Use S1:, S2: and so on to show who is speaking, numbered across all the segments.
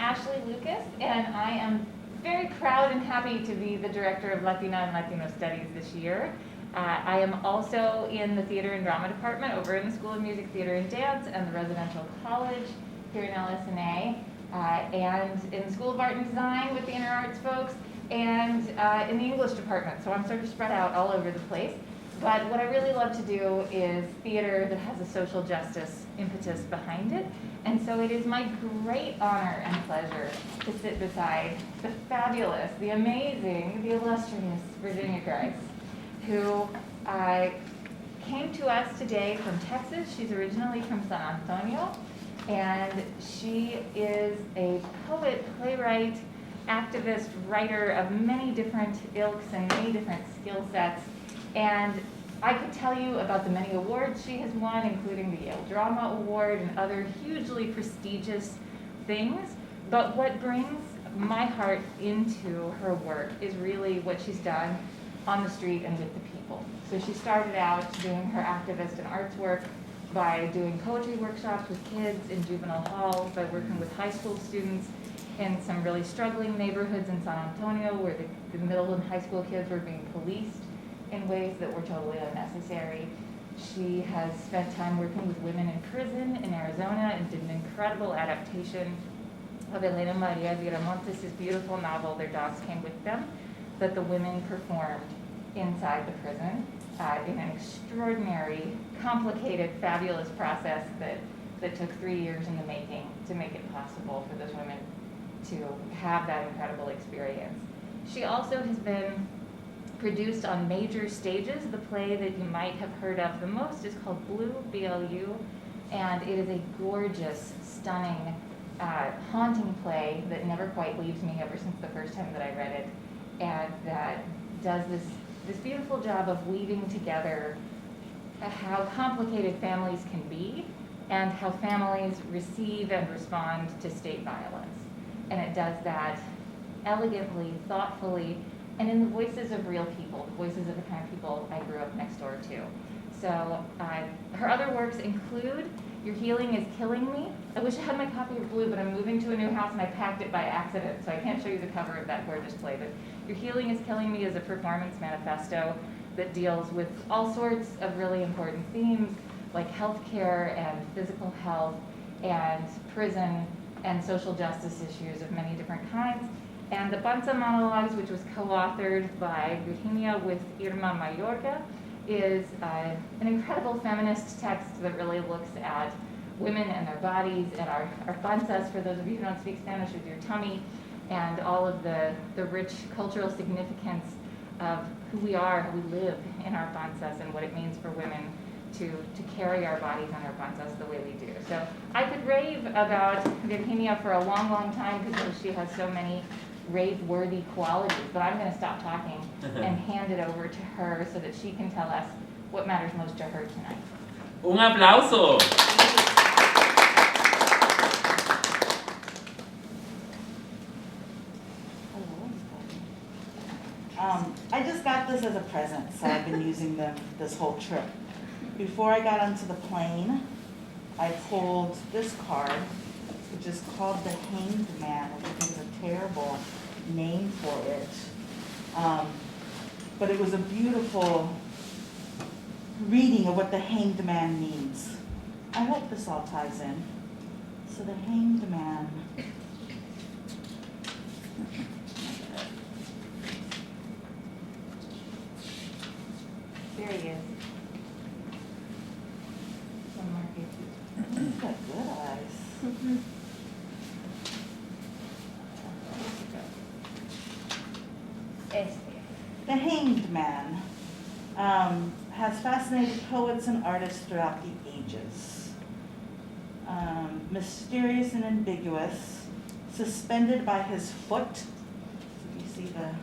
S1: Ashley Lucas, and I am very proud and happy to be the director of Latina and Latino Studies this year. I am also in the Theater and Drama Department over in the School of Music, Theater, and Dance and the Residential College here in LSNA, and in the School of Art and Design with the Inner Arts folks, and in the English department. So I'm sort of spread out all over the place. But what I really love to do is theater that has a social justice impetus behind it. And so it is my great honor and pleasure to sit beside the fabulous, the amazing, the illustrious Virginia Grise, who came to us today from Texas. She's originally from San Antonio, and she is a poet, playwright, activist, writer of many different ilks and many different skill sets. And I could tell you about the many awards she has won, including the Yale Drama Award and other hugely prestigious things. But what brings my heart into her work is really what she's done on the street and with the people. So she started out doing her activist and arts work by doing poetry workshops with kids in juvenile halls, by working with high school students in some really struggling neighborhoods in San Antonio where the middle and high school kids were being policed in ways that were totally unnecessary. She has spent time working with women in prison in Arizona and did an incredible adaptation of Helena María Viramontes' beautiful novel, Their Dogs Came With Them, that the women performed inside the prison in an extraordinary, complicated, fabulous process that took 3 years in the making to make it possible for those women to have that incredible experience. She also has been produced on major stages. The play that you might have heard of the most is called Blue, B-L-U, and it is a gorgeous, stunning, haunting play that never quite leaves me ever since the first time that I read it, and that does this beautiful job of weaving together how complicated families can be and how families receive and respond to state violence. And it does that elegantly, thoughtfully, and in the voices of real people, the voices of the kind of people I grew up next door to. So her other works include Your Healing is Killing Me. I wish I had my copy of Blue, but I'm moving to a new house and I packed it by accident, so I can't show you the cover of that gorgeous play. But Your Healing is Killing Me is a performance manifesto that deals with all sorts of really important themes, like healthcare and physical health and prison and social justice issues of many different kinds. And the Panza Monologues, which was co-authored by Virginia with Irma Mayorga, is an incredible feminist text that really looks at women and their bodies and our panzas, for those of you who don't speak Spanish, with your tummy, and all of the rich cultural significance of who we are, how we live in our panzas, and what it means for women to carry our bodies on our panzas the way we do. So I could rave about Virginia for a long, long time because she has so many rave-worthy qualities, but I'm going to stop talking and hand it over to her so that she can tell us what matters most to her tonight.
S2: Un aplauso.
S3: I just got this as a present, so I've been using them this whole trip. Before I got onto the plane, I pulled this card, which is called The Hanged Man, which I think is a terrible name for it. But it was a beautiful reading of what the hanged man means. I hope this all ties in. So the hanged man.
S1: There he is.
S3: He's got good eyes. The Hanged Man has fascinated poets and artists throughout the ages. Mysterious and ambiguous, suspended by his foot. So you see the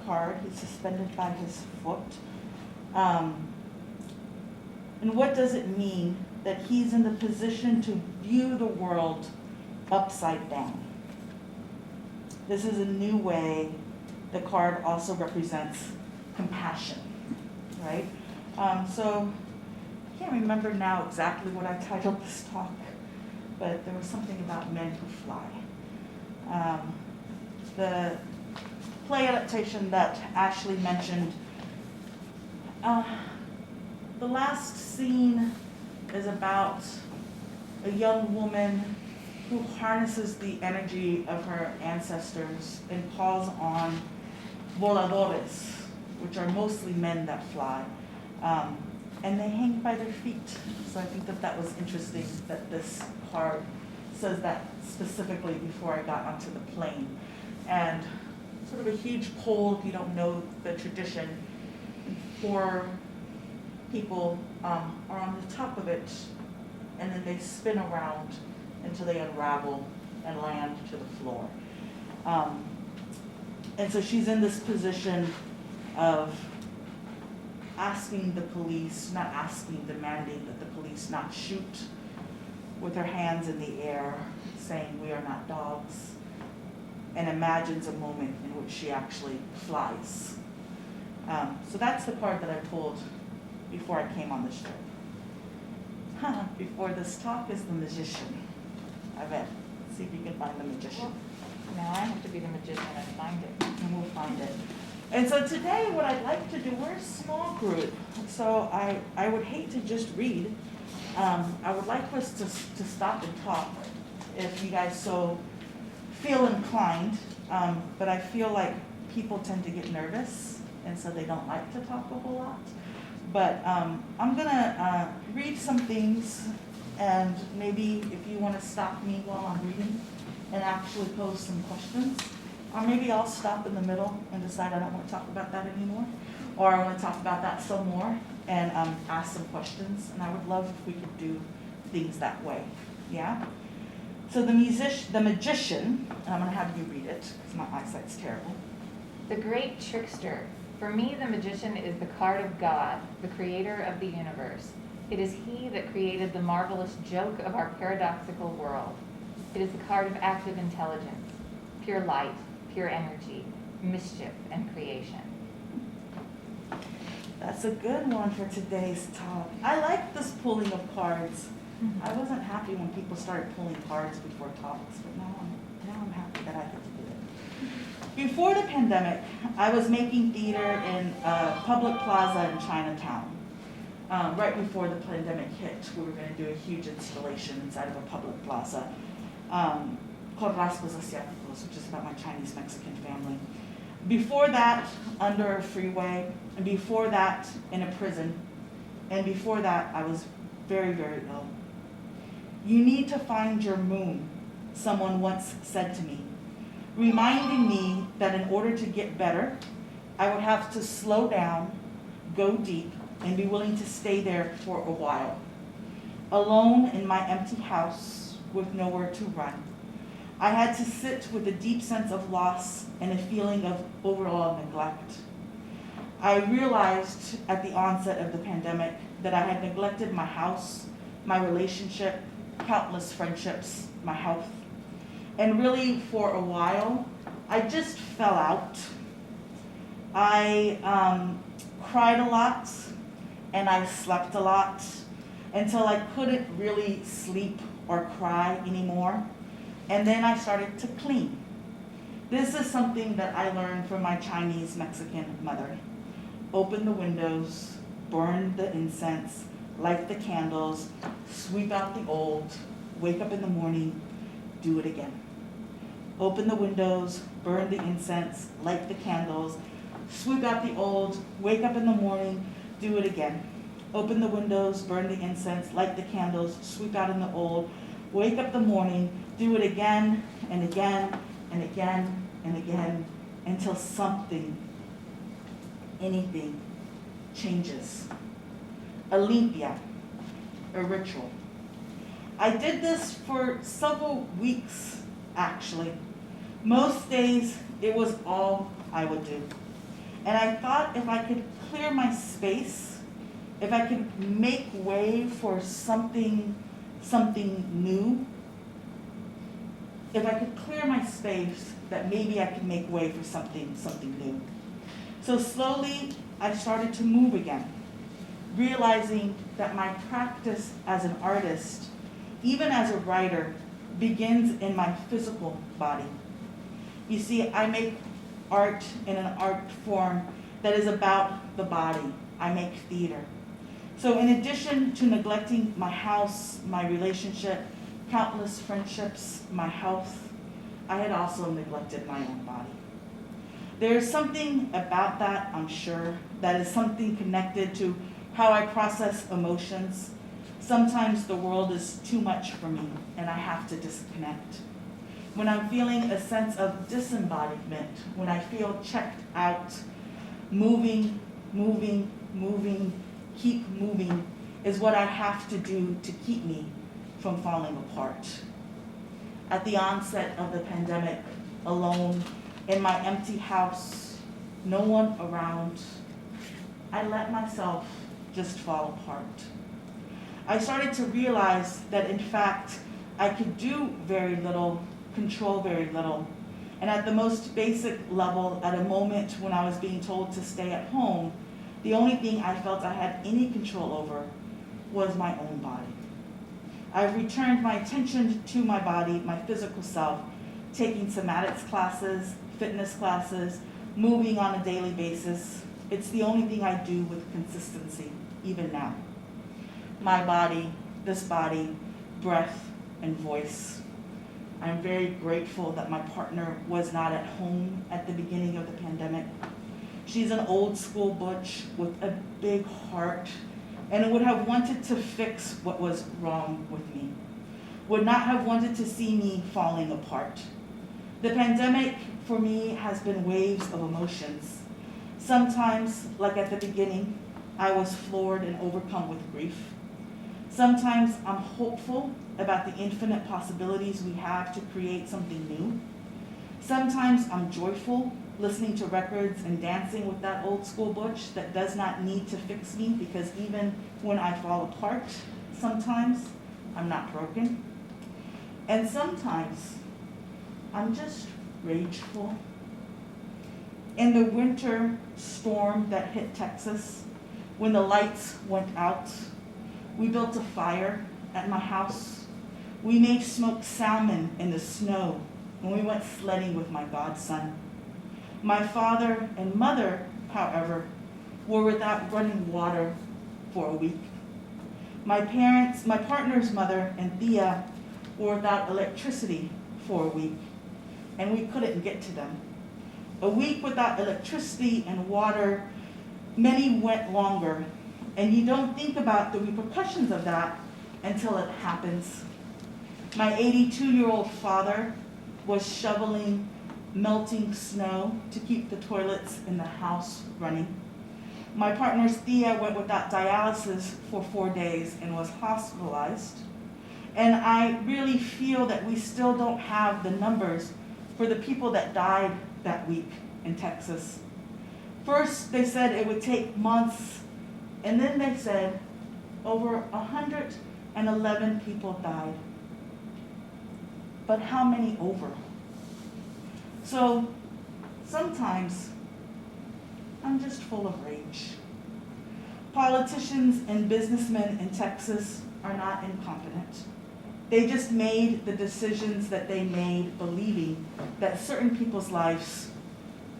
S3: card, he's suspended by his foot. And what does it mean that he's in the position to view the world upside down? This is a new way. The card also represents compassion, right? So I can't remember now exactly what I titled this talk, but there was something about men who fly. The play adaptation that Ashley mentioned, the last scene is about a young woman who harnesses the energy of her ancestors and calls on voladores, which are mostly men that fly, and they hang by their feet. So I think that that was interesting that this card says that specifically before I got onto the plane. And sort of a huge pole, if you don't know the tradition, 4 people are on the top of it, and then they spin around until they unravel and land to the floor. And so she's in this position of asking the police, not asking, demanding that the police not shoot, with her hands in the air, saying, "We are not dogs," and imagines a moment in which she actually flies. So that's the card that I pulled before I came on this trip. Before this talk is the magician. I bet. See if you can find the magician.
S1: Now I have to be the magician and find it.
S3: And we'll find it. And so today what I'd like to do, we're a small group, so I would hate to just read. I would like us to stop and talk if you guys so feel inclined, but I feel like people tend to get nervous, and so they don't like to talk a whole lot. But I'm gonna read some things, and maybe if you wanna stop me while I'm reading and actually pose some questions, or maybe I'll stop in the middle and decide I don't wanna talk about that anymore, or I wanna talk about that some more and ask some questions, and I would love if we could do things that way, yeah? So the magician, and I'm gonna have you read it, because my eyesight's terrible.
S1: The great trickster. For me, the magician is the card of God, the creator of the universe. It is he that created the marvelous joke of our paradoxical world. It is the card of active intelligence, pure light, pure energy, mischief, and creation.
S3: That's a good one for today's talk. I like this pulling of cards. I wasn't happy when people started pulling cards before talks, but now I'm happy that I get to do it. Before the pandemic, I was making theater in a public plaza in Chinatown. Right before the pandemic hit, we were going to do a huge installation inside of a public plaza called Rasgos Asiáticos, which is about my Chinese-Mexican family. Before that, under a freeway, and before that, in a prison, and before that, I was very, very ill. You need to find your moon, someone once said to me, reminding me that in order to get better, I would have to slow down, go deep, and be willing to stay there for a while. Alone in my empty house with nowhere to run, I had to sit with a deep sense of loss and a feeling of overall neglect. I realized at the onset of the pandemic that I had neglected my house, my relationship, countless friendships, my health. And really, for a while, I just fell out. I cried a lot, and I slept a lot until I couldn't really sleep or cry anymore. And then I started to clean. This is something that I learned from my Chinese-Mexican mother. Open the windows, burn the incense, light the candles, sweep out the old, wake up in the morning, do it again. Open the windows, burn the incense, light the candles, sweep out the old, wake up in the morning, do it again. Open the windows, burn the incense, light the candles, sweep out in the old, wake up the morning, do it again and again and again and again until something, anything, changes. A limpia, a ritual. I did this for several weeks, actually. Most days, it was all I would do. And I thought if I could clear my space, if I could make way for something new, if I could clear my space, that maybe I could make way for something new. So slowly, I started to move again, realizing that my practice as an artist, even as a writer, begins in my physical body. You see, I make art in an art form that is about the body. I make theater. So in addition to neglecting my house, my relationship, countless friendships, my health, I had also neglected my own body. There is something about that, I'm sure, that is something connected to how I process emotions. Sometimes the world is too much for me and I have to disconnect. When I'm feeling a sense of disembodiment, when I feel checked out, moving, keep moving is what I have to do to keep me from falling apart. At the onset of the pandemic, alone in my empty house, no one around, I let myself just fall apart. I started to realize that in fact, I could do very little, control very little. And at the most basic level, at a moment when I was being told to stay at home, the only thing I felt I had any control over was my own body. I've returned my attention to my body, my physical self, taking somatics classes, fitness classes, moving on a daily basis. It's the only thing I do with consistency, even now. My body, this body, breath, and voice. I'm very grateful that my partner was not at home at the beginning of the pandemic. She's an old school butch with a big heart and would have wanted to fix what was wrong with me, would not have wanted to see me falling apart. The pandemic for me has been waves of emotions. Sometimes, like at the beginning, I was floored and overcome with grief. Sometimes I'm hopeful about the infinite possibilities we have to create something new. Sometimes I'm joyful, listening to records and dancing with that old school butch that does not need to fix me, because even when I fall apart, sometimes I'm not broken. And sometimes I'm just rageful. In the winter storm that hit Texas, when the lights went out, we built a fire at my house. We made smoked salmon in the snow when we went sledding with my godson. My father and mother, however, were without running water for a week. My partner's mother and Thea were without electricity for a week, and we couldn't get to them. A week without electricity and water, many went longer, and you don't think about the repercussions of that until it happens. My 82-year-old father was shoveling melting snow to keep the toilets in the house running. My partner's Thea went without dialysis for 4 days and was hospitalized. And I really feel that we still don't have the numbers for the people that died that week in Texas. First, they said it would take months, and then they said over 111 people died. But how many over? So sometimes I'm just full of rage. Politicians and businessmen in Texas are not incompetent. They just made the decisions that they made believing that certain people's lives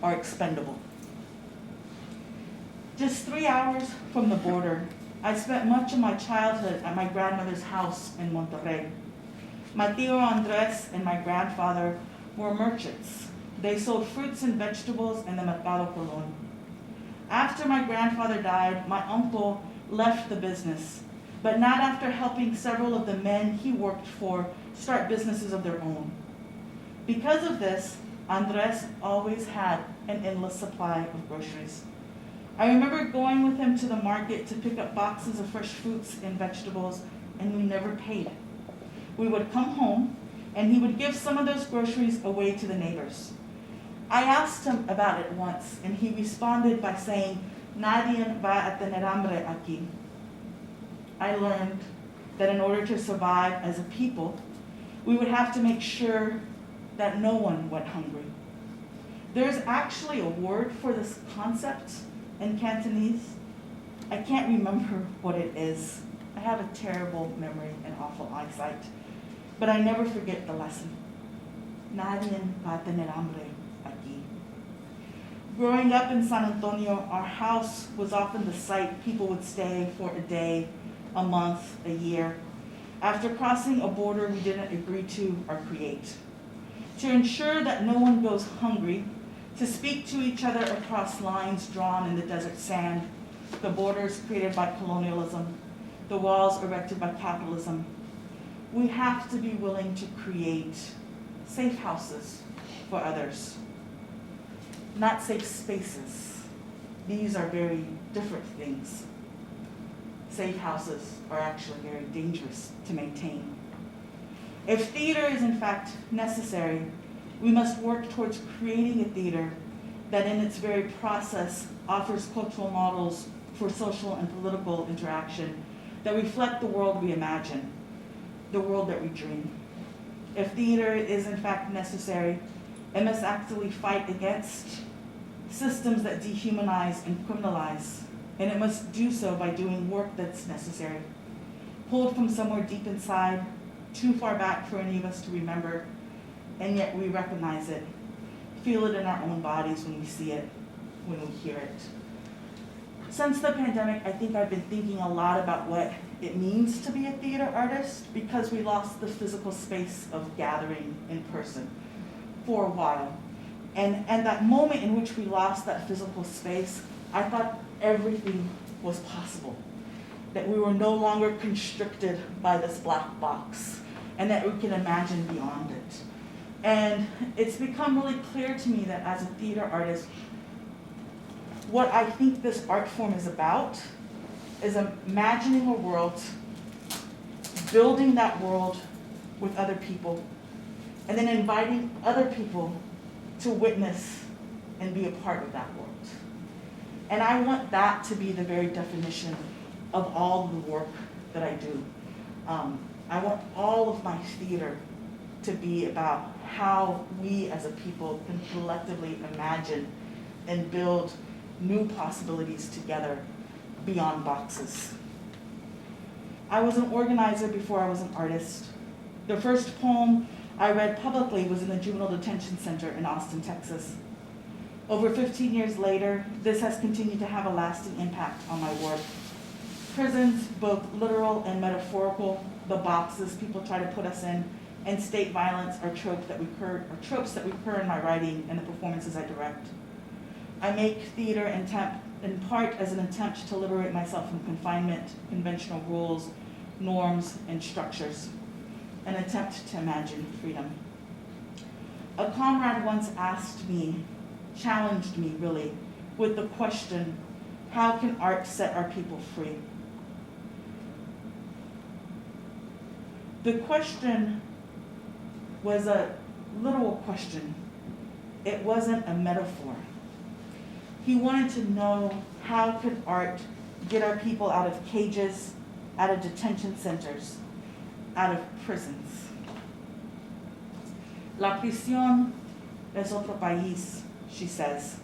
S3: are expendable. Just 3 hours from the border, I spent much of my childhood at my grandmother's house in Monterrey. My tío Andres and my grandfather were merchants. They sold fruits and vegetables in the Mercado Colón. After my grandfather died, my uncle left the business, but not after helping several of the men he worked for start businesses of their own. Because of this, Andres always had an endless supply of groceries. I remember going with him to the market to pick up boxes of fresh fruits and vegetables, and we never paid. We would come home, and he would give some of those groceries away to the neighbors. I asked him about it once, and he responded by saying, "Nadie va a tener hambre aquí." I learned that in order to survive as a people, we would have to make sure that no one went hungry. There's actually a word for this concept in Cantonese. I can't remember what it is. I have a terrible memory and awful eyesight, but I never forget the lesson. Nadie va a tener hambre Growing up in San Antonio, our house was often the site people would stay for a day, a month, a year, after crossing a border we didn't agree to or create. To ensure that no one goes hungry, to speak to each other across lines drawn in the desert sand, the borders created by colonialism, the walls erected by capitalism, we have to be willing to create safe houses for others, not safe spaces. These are very different things. Safe houses are actually very dangerous to maintain. If theater is in fact necessary, we must work towards creating a theater that in its very process offers cultural models for social and political interaction that reflect the world we imagine, the world that we dream. If theater is in fact necessary, it must actively fight against systems that dehumanize and criminalize, and it must do so by doing work that's necessary, pulled from somewhere deep inside, too far back for any of us to remember, and yet we recognize it, feel it in our own bodies when we see it, when we hear it. Since the pandemic, I think I've been thinking a lot about what it means to be a theater artist, because we lost the physical space of gathering in person for a while. And that moment in which we lost that physical space, I thought everything was possible, that we were no longer constricted by this black box, and that we can imagine beyond it. And it's become really clear to me that as a theater artist, what I think this art form is about is imagining a world, building that world with other people, and then inviting other people to witness and be a part of that world. And I want that to be the very definition of all the work that I do. I want all of my theater to be about how we as a people can collectively imagine and build new possibilities together beyond boxes. I was an organizer before I was an artist. The first poem I read publicly was in the Juvenile Detention Center in Austin, Texas. Over 15 years later, this has continued to have a lasting impact on my work. Prisons, both literal and metaphorical, the boxes people try to put us in, and state violence are tropes that recur in my writing and the performances I direct. I make theater in part as an attempt to liberate myself from confinement, conventional rules, norms, and structures, an attempt to imagine freedom. A comrade once challenged me really, with the question, how can art set our people free? The question was a literal question. It wasn't a metaphor. He wanted to know, how could art get our people out of cages, out of detention centers, out of prisons? La prisión es otro país, she says.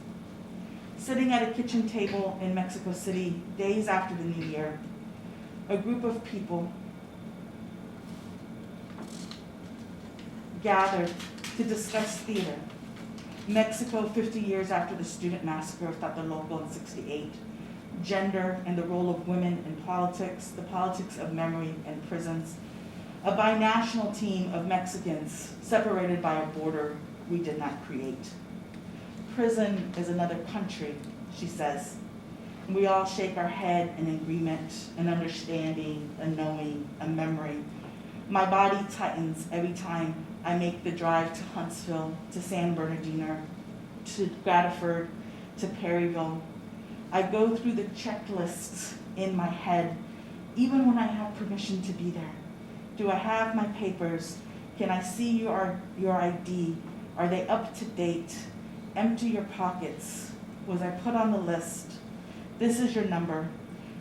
S3: Sitting at a kitchen table in Mexico City days after the New Year, a group of people gathered to discuss theater. Mexico 50 years after the student massacre of Tlatelolco in '68, gender and the role of women in politics, the politics of memory and prisons, a binational team of Mexicans separated by a border we did not create. Prison is another country, she says. And we all shake our head in agreement, an understanding, a knowing, a memory. My body tightens every time I make the drive to Huntsville, to San Bernardino, to Graterford, to Perryville. I go through the checklists in my head, even when I have permission to be there. Do I have my papers? Can I see your ID? Are they up to date? Empty your pockets. Was I put on the list? This is your number.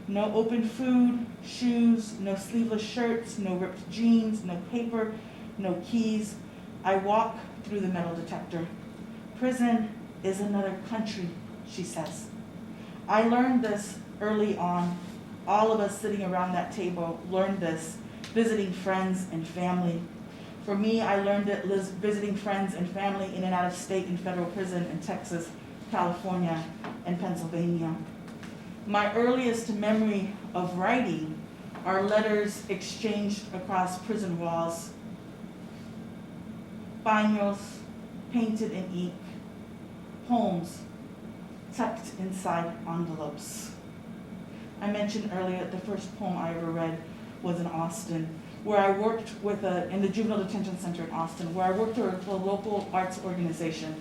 S3: No open food, shoes, no sleeveless shirts, no ripped jeans, no paper, no keys. I walk through the metal detector. Prison is another country, she says. I learned this early on. All of us sitting around that table learned this, visiting friends and family. For me, I learned it visiting friends and family in and out of state and federal prison in Texas California, and Pennsylvania. My earliest memory of writing are letters exchanged across prison walls, baños painted in ink, poems tucked inside envelopes. I mentioned earlier that the first poem I ever read was in Austin, where I worked in the juvenile detention center in Austin, where I worked with a local arts organization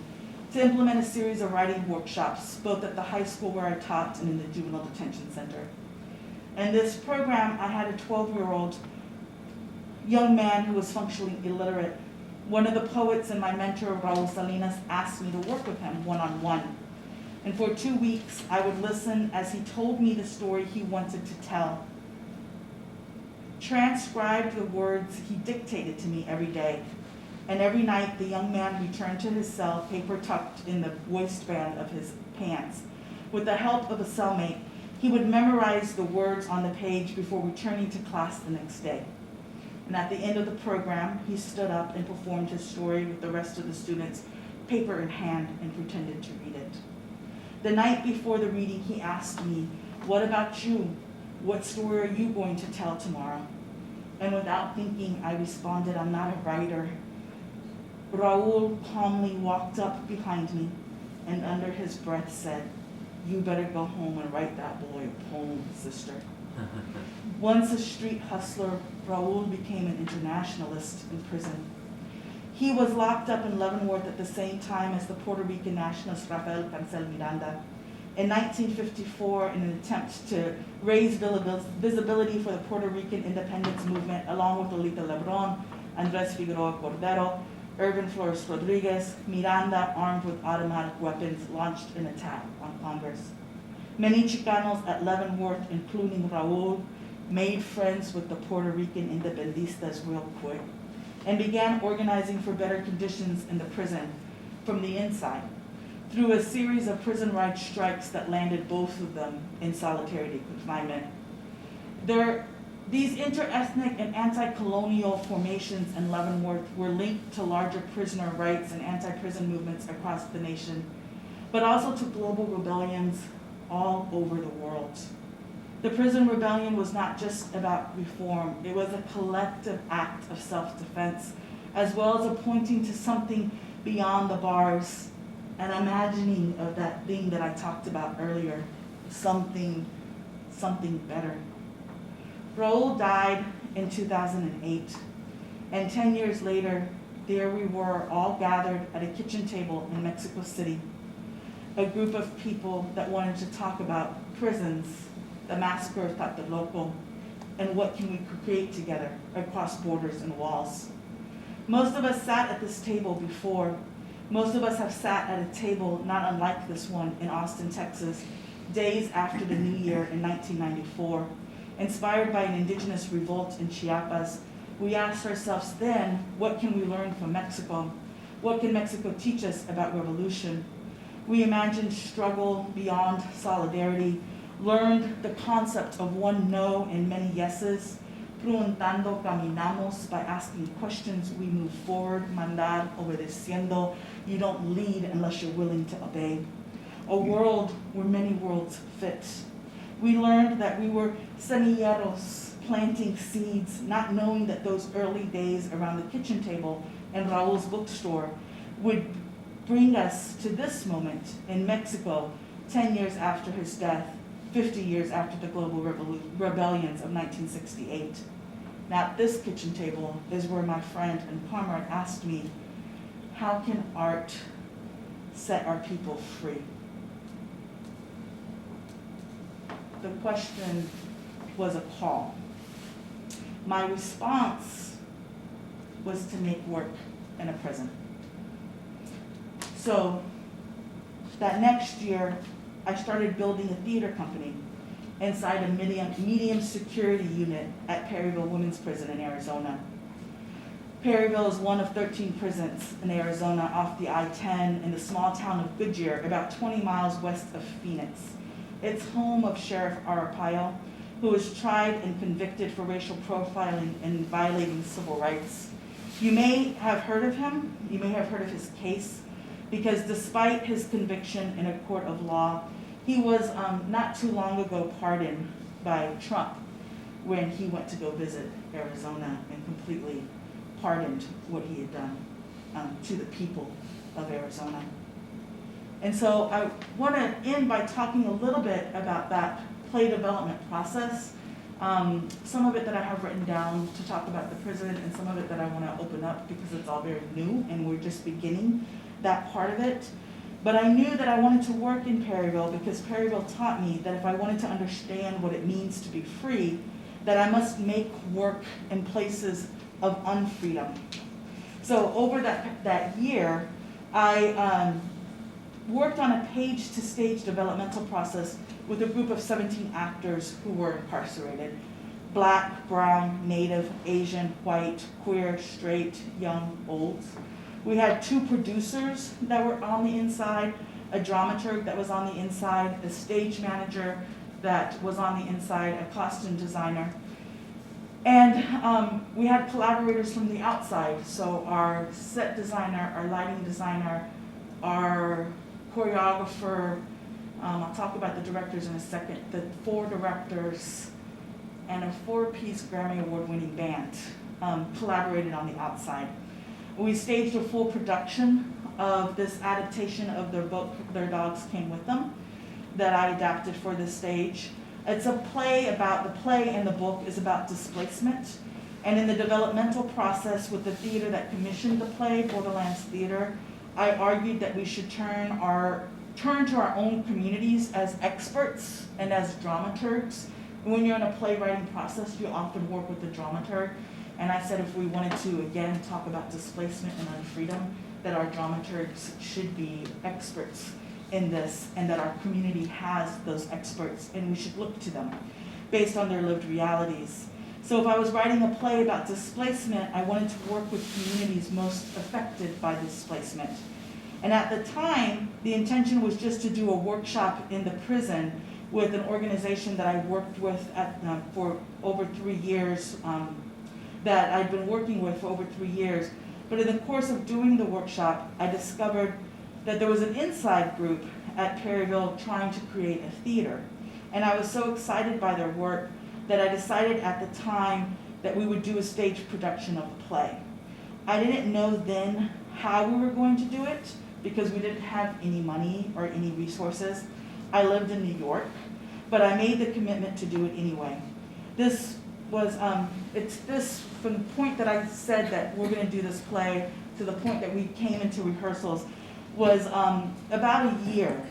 S3: to implement a series of writing workshops, both at the high school where I taught and in the juvenile detention center. In this program, I had a 12-year-old young man who was functionally illiterate. One of the poets and my mentor, Raul Salinas, asked me to work with him one-on-one. And for 2 weeks, I would listen as he told me the story he wanted to tell. Transcribed the words he dictated to me every day. And every night, the young man returned to his cell, paper tucked in the waistband of his pants. With the help of a cellmate, he would memorize the words on the page before returning to class the next day. And at the end of the program, he stood up and performed his story with the rest of the students, paper in hand, and pretended to read it. The night before the reading, he asked me, "What about you? What story are you going to tell tomorrow?" And without thinking, I responded, "I'm not a writer." Raul calmly walked up behind me and under his breath said, "You better go home and write that boy a poem, sister." Once a street hustler, Raul became an internationalist in prison. He was locked up in Leavenworth at the same time as the Puerto Rican nationalist Rafael Cancel Miranda. In 1954, in an attempt to raise visibility for the Puerto Rican independence movement, along with Lolita Lebron, Andres Figueroa Cordero, Irvin Flores Rodriguez, Miranda, armed with automatic weapons, launched an attack on Congress. Many Chicanos at Leavenworth, including Raul, made friends with the Puerto Rican independistas real quick and began organizing for better conditions in the prison from the inside through a series of prison rights strikes that landed both of them in solitary confinement. These interethnic and anti-colonial formations in Leavenworth were linked to larger prisoner rights and anti-prison movements across the nation, but also to global rebellions all over the world. The prison rebellion was not just about reform, it was a collective act of self-defense, as well as a pointing to something beyond the bars, an imagining of that thing that I talked about earlier, something better. Raul died in 2008, and 10 years later, there we were all gathered at a kitchen table in Mexico City, a group of people that wanted to talk about prisons, the massacre of Tlatelolco, and what can we create together across borders and walls. Most of us sat at this table before. Most of us have sat at a table not unlike this one in Austin, Texas, days after the new year in 1994. Inspired by an indigenous revolt in Chiapas, we asked ourselves then, what can we learn from Mexico? What can Mexico teach us about revolution? We imagined struggle beyond solidarity, learned the concept of one no and many yeses. Preguntando caminamos, by asking questions we move forward. Mandar obedeciendo, you don't lead unless you're willing to obey. A world where many worlds fit. We learned that we were semilleros, planting seeds, not knowing that those early days around the kitchen table and Raul's bookstore would bring us to this moment in Mexico 10 years after his death, 50 years after the global rebellions of 1968. Now, at this kitchen table is where my friend and comrade asked me, how can art set our people free? The question was a call. My response was to make work in a prison. So that next year, I started building a theater company inside a medium security unit at Perryville Women's Prison in Arizona. Perryville is one of 13 prisons in Arizona off the I-10 in the small town of Goodyear, about 20 miles west of Phoenix. It's home of Sheriff Arpaio, who was tried and convicted for racial profiling and violating civil rights. You may have heard of him. You may have heard of his case. because despite his conviction in a court of law, he was not too long ago pardoned by Trump when he went to go visit Arizona and completely pardoned what he had done to the people of Arizona. And so I want to end by talking a little bit about that play development process. Some of it that I have written down to talk about the prison, and some of it that I want to open up because it's all very new and we're just beginning that part of it. But I knew that I wanted to work in Perryville because Perryville taught me that if I wanted to understand what it means to be free, that I must make work in places of unfreedom. So over that year, I worked on a page-to-stage developmental process with a group of 17 actors who were incarcerated: Black, brown, Native, Asian, white, queer, straight, young, old. We had 2 producers that were on the inside, a dramaturg that was on the inside, a stage manager that was on the inside, a costume designer. And we had collaborators from the outside, so our set designer, our lighting designer, our choreographer, I'll talk about the directors in a second, the 4 directors, and a 4-piece Grammy Award-winning band collaborated on the outside. We staged a full production of this adaptation of their book, Their Dogs Came With Them, that I adapted for the stage. It's a play about, the play and the book is about displacement. And in the developmental process with the theater that commissioned the play, Borderlands Theater, I argued that we should turn to our own communities as experts and as dramaturgs. When you're in a playwriting process, you often work with the dramaturg. And I said if we wanted to, again, talk about displacement and unfreedom, that our dramaturgs should be experts in this, and that our community has those experts, and we should look to them based on their lived realities. So if I was writing a play about displacement, I wanted to work with communities most affected by displacement. And at the time, the intention was just to do a workshop in the prison with an organization that I worked with for over 3 years, that I'd been working with for over 3 years. But in the course of doing the workshop, I discovered that there was an inside group at Perryville trying to create a theater. And I was so excited by their work that I decided at the time that we would do a stage production of the play. I didn't know then how we were going to do it because we didn't have any money or any resources. I lived in New York, but I made the commitment to do it anyway. This was, it's this, from the point that I said that we're gonna do this play to the point that we came into rehearsals was about a year.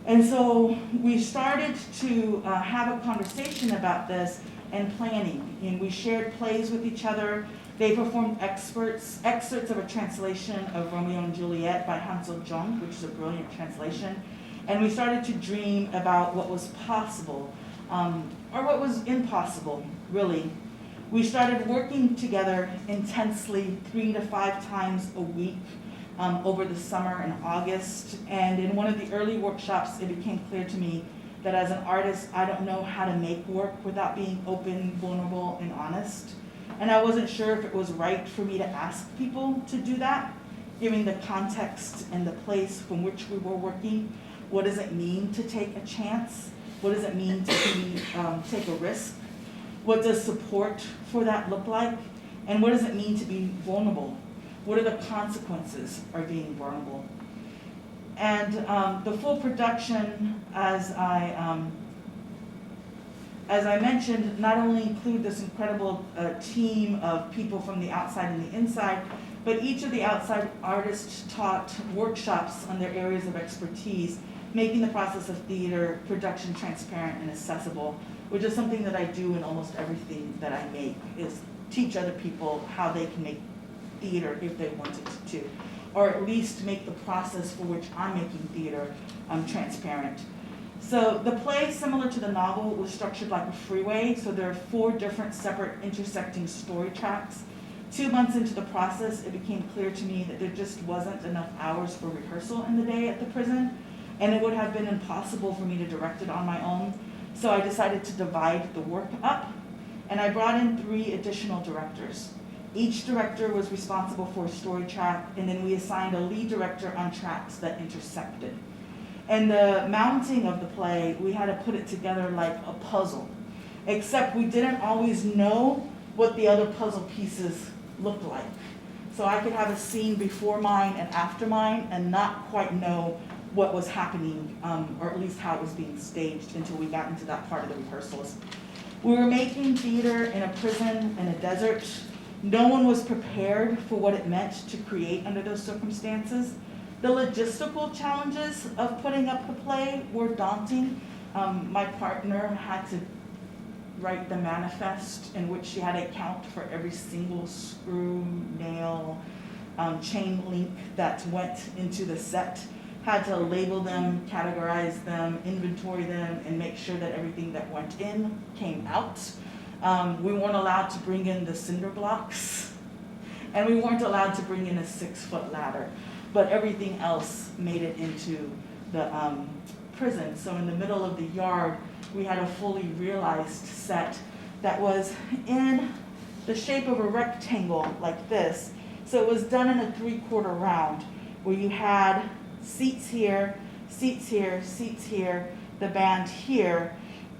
S3: And so we started to have a conversation about this and planning. And we shared plays with each other. They performed excerpts of a translation of Romeo and Juliet by Hansel Jung, which is a brilliant translation. And we started to dream about what was possible, or what was impossible, really. We started working together intensely 3 to 5 times a week over the summer and August. And in one of the early workshops, it became clear to me that as an artist, I don't know how to make work without being open, vulnerable, and honest. And I wasn't sure if it was right for me to ask people to do that, given the context and the place from which we were working. What does it mean to take a chance? What does it mean to take a risk? What does support for that look like? And what does it mean to be vulnerable? What are the consequences of being vulnerable? And the full production, as I mentioned, not only include this incredible team of people from the outside and the inside, but each of the outside artists taught workshops on their areas of expertise, making the process of theater production transparent and accessible, which is something that I do in almost everything that I make, is teach other people how they can make theater if they wanted to, or at least make the process for which I'm making theater transparent. So the play, similar to the novel, was structured like a freeway, so there are 4 different separate intersecting story tracks. 2 months into the process, it became clear to me that there just wasn't enough hours for rehearsal in the day at the prison, and it would have been impossible for me to direct it on my own. So I decided to divide the work up, and I brought in 3 additional directors. Each director was responsible for a story track, and then we assigned a lead director on tracks that intersected. And the mounting of the play, we had to put it together like a puzzle, except we didn't always know what the other puzzle pieces looked like. So I could have a scene before mine and after mine and not quite know what was happening, or at least how it was being staged until we got into that part of the rehearsals. We were making theater in a prison in a desert. No one was prepared for what it meant to create under those circumstances. The logistical challenges of putting up the play were daunting. My partner had to write the manifest in which she had to account for every single screw, nail, chain link that went into the set, had to label them, categorize them, inventory them, and make sure that everything that went in came out. We weren't allowed to bring in the cinder blocks, and we weren't allowed to bring in a 6-foot ladder, but everything else made it into the prison. So in the middle of the yard, we had a fully realized set that was in the shape of a rectangle like this. So it was done in a 3/4 round where you had seats here, seats here, seats here, the band here,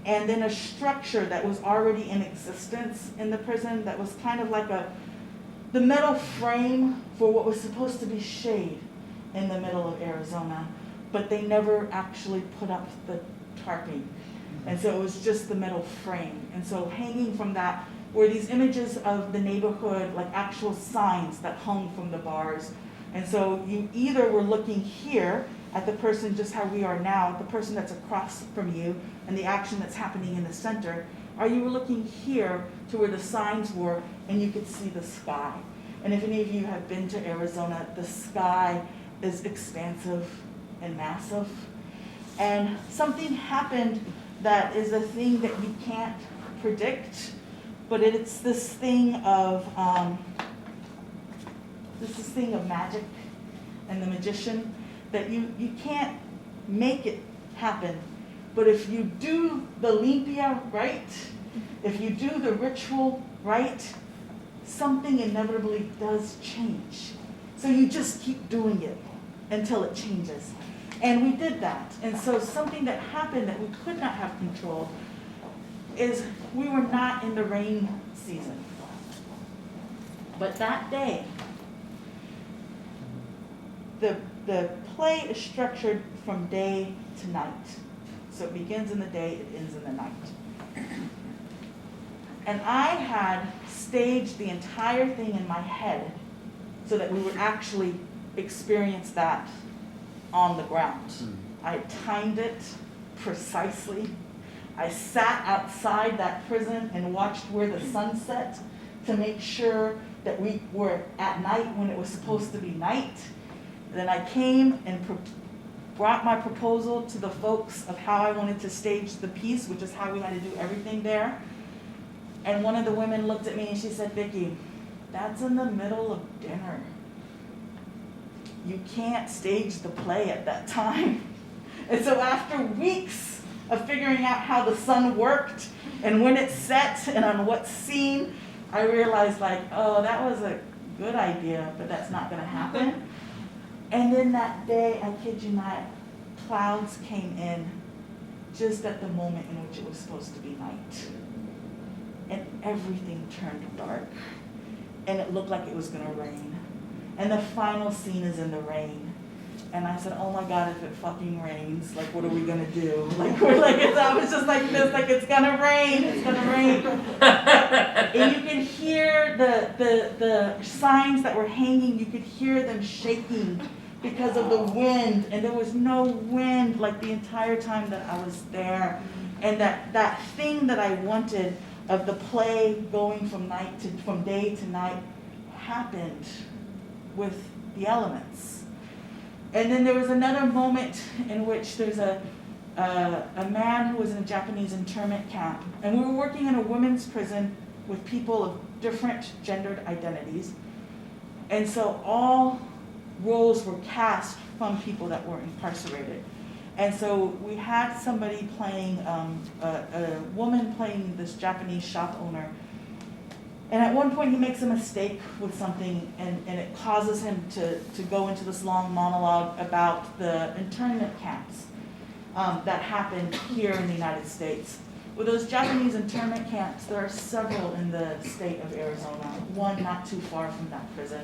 S3: and then a structure that was already in existence in the prison that was kind of like the metal frame for what was supposed to be shade in the middle of Arizona, but they never actually put up the tarping. And so it was just the metal frame. And so hanging from that were these images of the neighborhood, like actual signs that hung from the bars. And so you either were looking here at the person just how we are now, the person that's across from you, and the action that's happening in the center, or you were looking here to where the signs were and you could see the sky. And if any of you have been to Arizona, the sky is expansive and massive. And something happened that is a thing that you can't predict, but it's this thing of magic and the magician that you can't make it happen. But if you do the limpia right, if you do the ritual right, something inevitably does change. So you just keep doing it until it changes. And we did that. And so something that happened that we could not have controlled is we were not in the rain season. But that day, the play is structured from day to night. So it begins in the day, it ends in the night. And I had staged the entire thing in my head so that we would actually experience that on the ground. I timed it precisely. I sat outside that prison and watched where the sun set to make sure that we were at night when it was supposed to be night. Then I came and brought my proposal to the folks of how I wanted to stage the piece, which is how we had to do everything there. And one of the women looked at me and she said, "Vicki, that's in the middle of dinner. You can't stage the play at that time." And so after weeks of figuring out how the sun worked and when it set and on what scene, I realized oh, that was a good idea, but that's not gonna happen. And then that day, I kid you not, clouds came in just at the moment in which it was supposed to be night. And everything turned dark. And it looked like it was gonna rain. And the final scene is in the rain. And I said, "Oh my God, if it fucking rains, what are we gonna do?" I was just like this, it's gonna rain, it's gonna rain. And you could hear the signs that were hanging, you could hear them shaking because of the wind. And there was no wind the entire time that I was there. And that thing that I wanted of the play going from day to night happened with the elements. And then there was another moment in which there's a man who was in a Japanese internment camp, and we were working in a women's prison with people of different gendered identities. And so all roles were cast from people that were incarcerated. And so we had somebody playing, a woman playing this Japanese shop owner. And at one point he makes a mistake with something, and it causes him to go into this long monologue about the internment camps that happened here in the United States. With those Japanese internment camps, there are several in the state of Arizona, one not too far from that prison.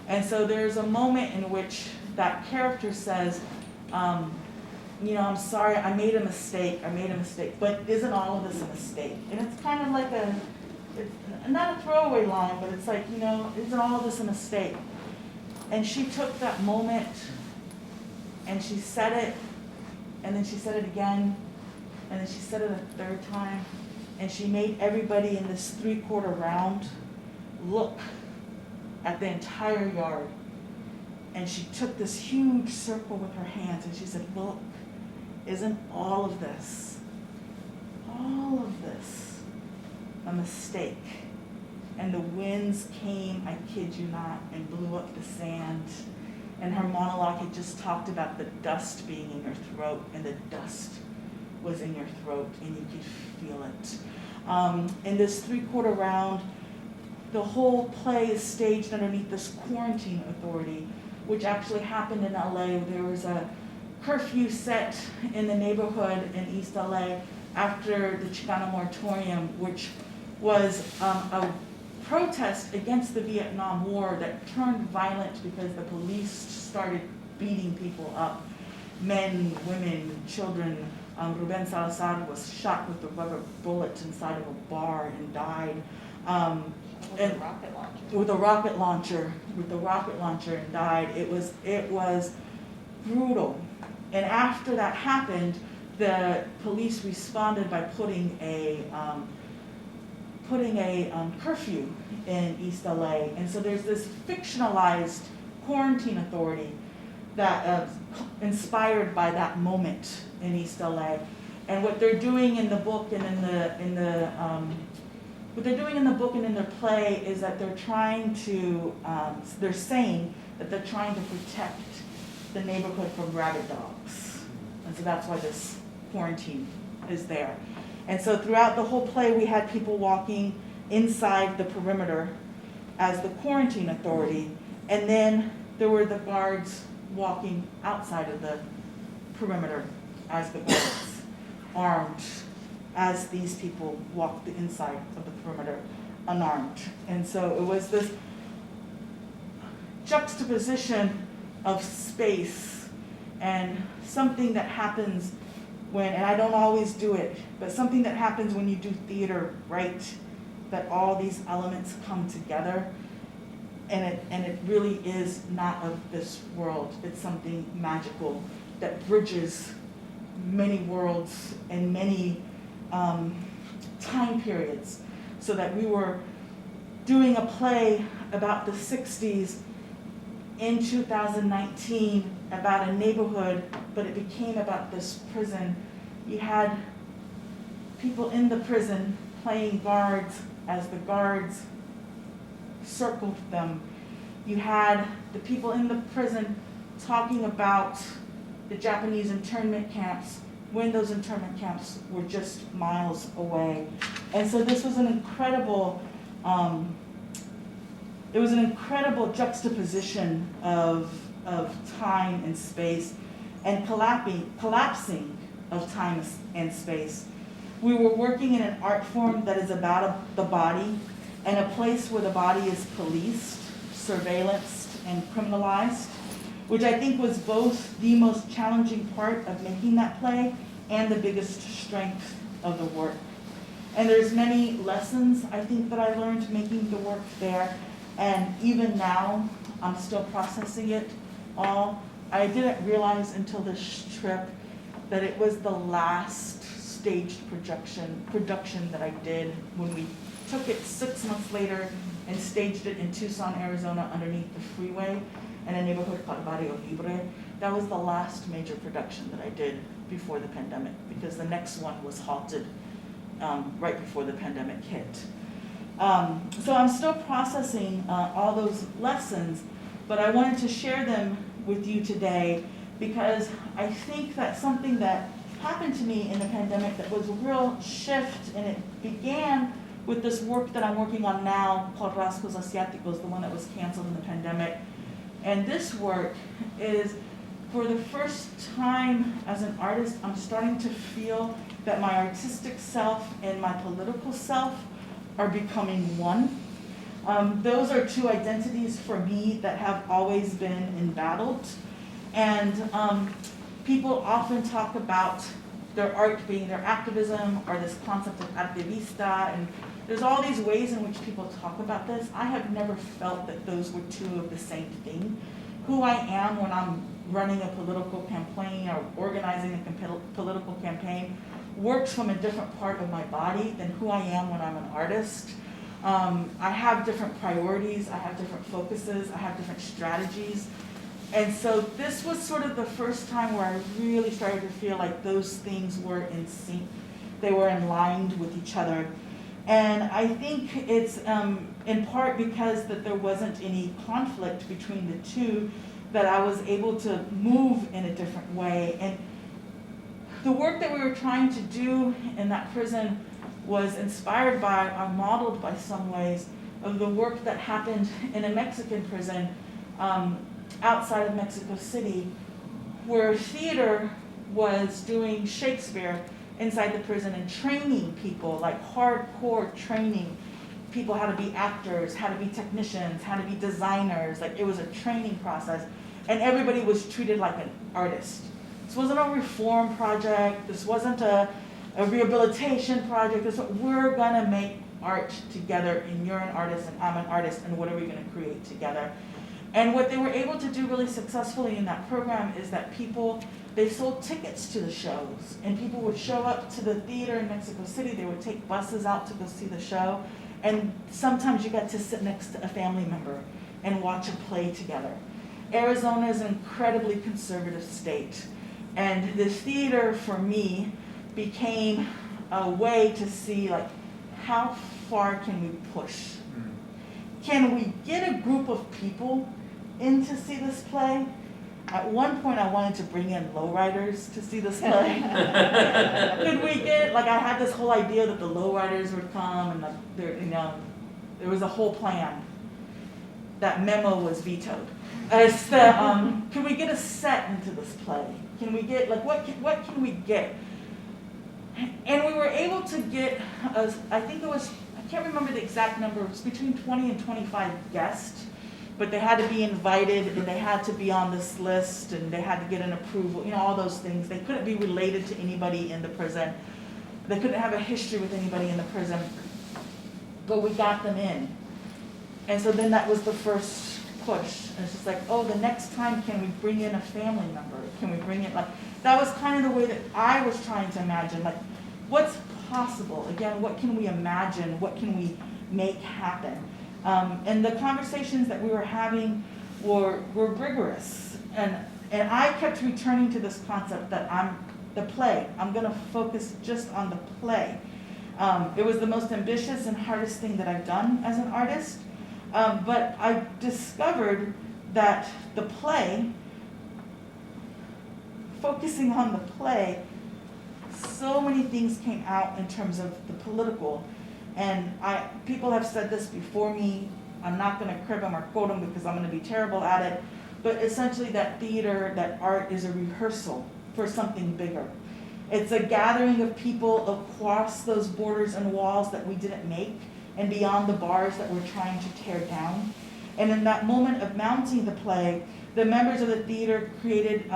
S3: And so there's a moment in which that character says, you know, I'm sorry, I made a mistake, but isn't all of this a mistake? And it's kind of like it's not a throwaway line, but it's like, you know, isn't all of this a mistake? And she took that moment and she said it, and then she said it again, and then she said it a third time, and she made everybody in this 3/4 round look at the entire yard. And she took this huge circle with her hands and she said, look, isn't all of this a mistake? And the winds came, I kid you not, and blew up the sand. And her monologue had just talked about the dust being in your throat, and the dust was in your throat, and you could feel it. In this 3/4 round, the whole play is staged underneath this quarantine authority, which actually happened in LA. There was a curfew set in the neighborhood in East LA after the Chicano moratorium, which was a protest against the Vietnam War that turned violent because the police started beating people up, men, women, children. Ruben Salazar was shot with a rubber bullet inside of a bar and died.
S1: With a rocket launcher.
S3: With a rocket launcher and died. It was brutal. And after that happened, the police responded by putting a curfew in East LA. And so there's this fictionalized quarantine authority that inspired by that moment in East LA. And what they're doing in the book and what they're doing in the book and in their play is that they're trying to, they're saying that they're trying to protect the neighborhood from rabid dogs. And so that's why this quarantine is there. And so throughout the whole play, we had people walking inside the perimeter as the quarantine authority, and then there were the guards walking outside of the perimeter as the guards, armed, as these people walked the inside of the perimeter unarmed. And so it was this juxtaposition of space and something that happens when, and I don't always do it, but something that happens when you do theater, right? That all these elements come together, and it really is not of this world. It's something magical that bridges many worlds and many time periods, so that we were doing a play about the 60s in 2019 about a neighborhood, but it became about this prison. You had people in the prison playing guards as the guards circled them. You had the people in the prison talking about the Japanese internment camps when those internment camps were just miles away. And so this was an incredible, it was an incredible juxtaposition of time and space, and collapsing of time and space. We were working in an art form that is about the body, and a place where the body is policed, surveillanced, and criminalized, which I think was both the most challenging part of making that play and the biggest strength of the work. And there's many lessons, I think, that I learned making the work there, and even now, I'm still processing it all. I didn't realize until this trip that it was the last staged production that I did when we took it 6 months later and staged it in Tucson, Arizona, underneath the freeway in a neighborhood called Barrio Libre. That was the last major production that I did before the pandemic, because the next one was halted right before the pandemic hit. So I'm still processing all those lessons, but I wanted to share them with you today because I think that something that happened to me in the pandemic that was a real shift, and it began with this work that I'm working on now called Rasgos Asiáticos, the one that was canceled in the pandemic. And this work is, for the first time as an artist, I'm starting to feel that my artistic self and my political self are becoming one. Those are two identities for me that have always been embattled. And people often talk about their art being their activism, or this concept of activista, and there's all these ways in which people talk about this. I have never felt that those were two of the same thing. Who I am when I'm running a political campaign or organizing a political campaign works from a different part of my body than who I am when I'm an artist. I have different priorities, I have different focuses, I have different strategies. And so this was sort of the first time where I really started to feel like those things were in sync. They were in line with each other. And I think it's in part because that there wasn't any conflict between the two, that I was able to move in a different way. And the work that we were trying to do in that prison was inspired by, or modeled by some ways, of the work that happened in a Mexican prison outside of Mexico City, where theater was doing Shakespeare inside the prison and training people, like hardcore training people how to be actors, how to be technicians, how to be designers. Like, it was a training process, and everybody was treated like an artist. This wasn't a reform project, this wasn't a rehabilitation project. This was, we're gonna make art together, and you're an artist and I'm an artist, and what are we gonna create together? And what they were able to do really successfully in that program is that people, they sold tickets to the shows, and people would show up to the theater in Mexico City. They would take buses out to go see the show, and sometimes you got to sit next to a family member and watch a play together. Arizona is an incredibly conservative state, and the theater for me became a way to see, like, how far can we push? Can we get a group of people in to see this play? At one point I wanted to bring in lowriders to see this play. Could we get, like, I had this whole idea that the lowriders would come, and there was a whole plan. That memo was vetoed. Could we get a set into this play? Can we get, like, what can we get? And we were able to get, I think it was, I can't remember the exact number, it was between 20 and 25 guests, but they had to be invited, and they had to be on this list, and they had to get an approval, all those things. They couldn't be related to anybody in the prison. They couldn't have a history with anybody in the prison, but we got them in. And so then that was the first push. And it's just like, oh, the next time, can we bring in a family member? Can we bring in, like, that was kind of the way that I was trying to imagine, like, what's possible? Again, what can we imagine? What can we make happen? And the conversations that we were having were rigorous. And I kept returning to this concept that the play. I'm gonna focus just on the play. It was the most ambitious and hardest thing that I've done as an artist. But I discovered that the play, focusing on the play, so many things came out in terms of the political. And people have said this before me. I'm not going to crib them or quote them because I'm going to be terrible at it. But essentially, that theater, that art is a rehearsal for something bigger. It's a gathering of people across those borders and walls that we didn't make, and beyond the bars that we're trying to tear down. And in that moment of mounting the play, the members of the theater created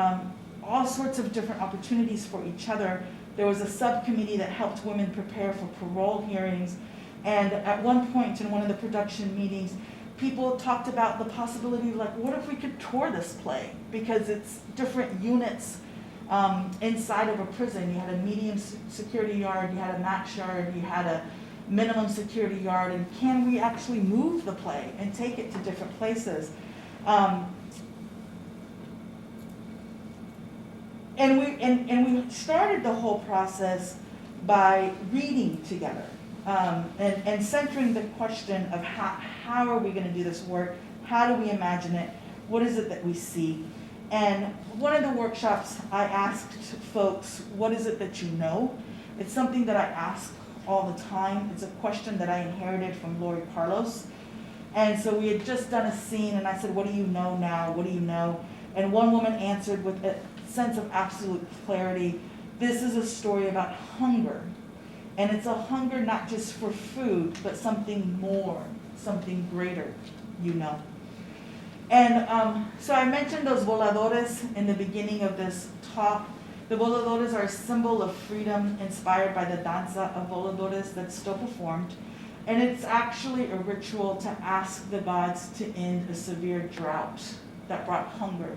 S3: all sorts of different opportunities for each other. There was a subcommittee that helped women prepare for parole hearings. And at one point in one of the production meetings, people talked about the possibility of, like, what if we could tour this play? Because it's different units inside of a prison. You had a medium security yard, you had a max yard, you had a minimum security yard, and can we actually move the play and take it to different places? And we started the whole process by reading together and centering the question of how are we going to do this work? How do we imagine it? What is it that we see? And one of the workshops, I asked folks, what is it that you know? It's something that I ask all the time. It's a question that I inherited from Lori Carlos. And so we had just done a scene, and I said, what do you know now? What do you know? And one woman answered with a sense of absolute clarity, this is a story about hunger. And it's a hunger not just for food, but something more, something greater, you know. And so I mentioned those voladores in the beginning of this talk. The voladores are a symbol of freedom inspired by the danza of voladores that's still performed. And it's actually a ritual to ask the gods to end a severe drought that brought hunger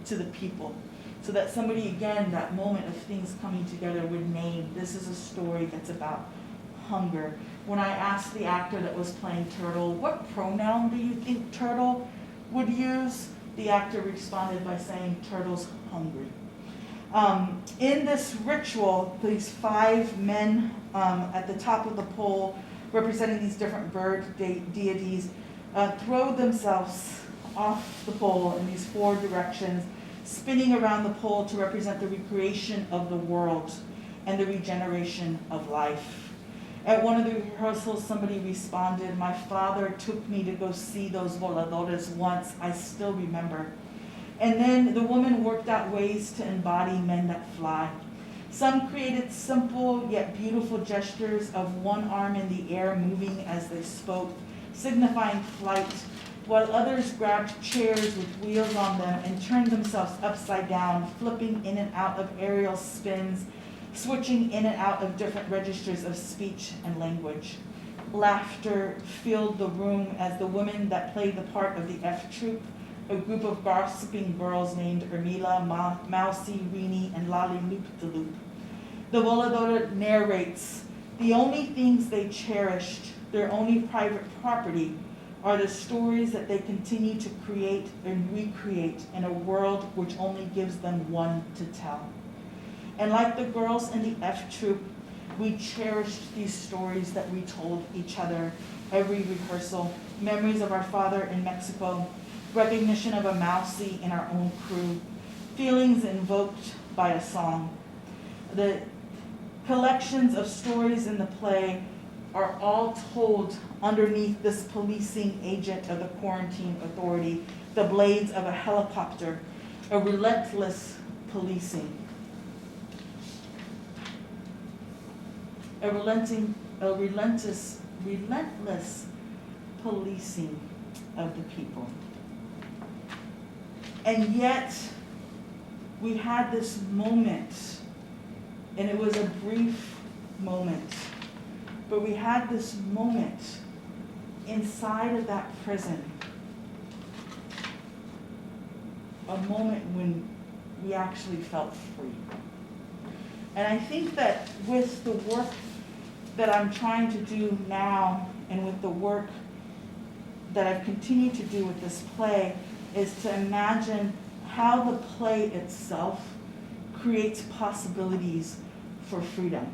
S3: to the people. So that somebody, again, that moment of things coming together would name, this is a story that's about hunger. When I asked the actor that was playing Turtle, what pronoun do you think Turtle would use? The actor responded by saying, Turtle's hungry. In this ritual, these 5 men at the top of the pole, representing these different bird deities, throw themselves off the pole in these 4 directions, spinning around the pole to represent the recreation of the world and the regeneration of life. At one of the rehearsals, somebody responded, my father took me to go see those voladores once, I still remember. And then the woman worked out ways to embody men that fly. Some created simple yet beautiful gestures of one arm in the air moving as they spoke, signifying flight, while others grabbed chairs with wheels on them and turned themselves upside down, flipping in and out of aerial spins, switching in and out of different registers of speech and language. Laughter filled the room as the women that played the part of the F Troop, a group of gossiping girls named Ermila, Mousy, Rini, and Lali Loop-de-Loop. The volador narrates, the only things they cherished, their only private property, are the stories that they continue to create and recreate in a world which only gives them one to tell. And like the girls in the F Troop, we cherished these stories that we told each other every rehearsal, memories of our father in Mexico, recognition of a mousy in our own crew, feelings invoked by a song. The collections of stories in the play are all told underneath this policing agent of the quarantine authority, the blades of a helicopter, a relentless policing. A relentless policing of the people. And yet, we had this moment, and it was a brief moment, but we had this moment inside of that prison, a moment when we actually felt free. And I think that with the work that I'm trying to do now, and with the work that I've continued to do with this play, is to imagine how the play itself creates possibilities for freedom.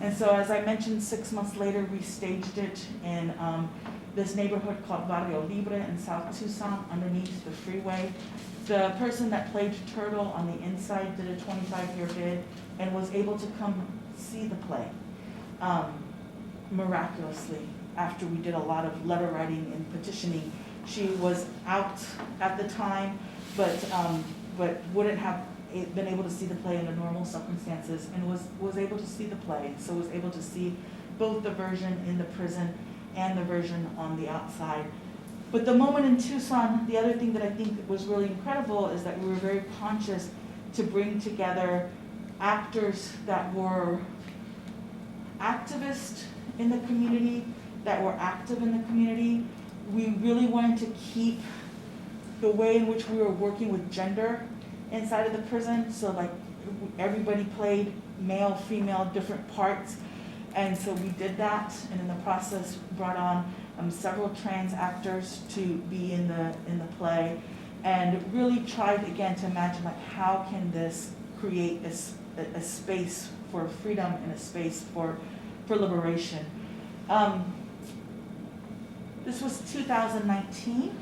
S3: And so, as I mentioned, 6 months later, we staged it in this neighborhood called Barrio Libre in South Tucson, underneath the freeway. The person that played Turtle on the inside did a 25-year bid and was able to come see the play miraculously after we did a lot of letter writing and petitioning. She was out at the time, but wouldn't have been able to see the play under normal circumstances, and was able to see the play. So was able to see both the version in the prison and the version on the outside. But the moment in Tucson, the other thing that I think was really incredible is that we were very conscious to bring together actors that were activists in the community, that were active in the community. We really wanted to keep the way in which we were working with gender inside of the prison. So like everybody played male, female, different parts. And so we did that, and in the process brought on several trans actors to be in the play, and really tried again to imagine like how can this create a space for freedom and a space for liberation. This was 2019.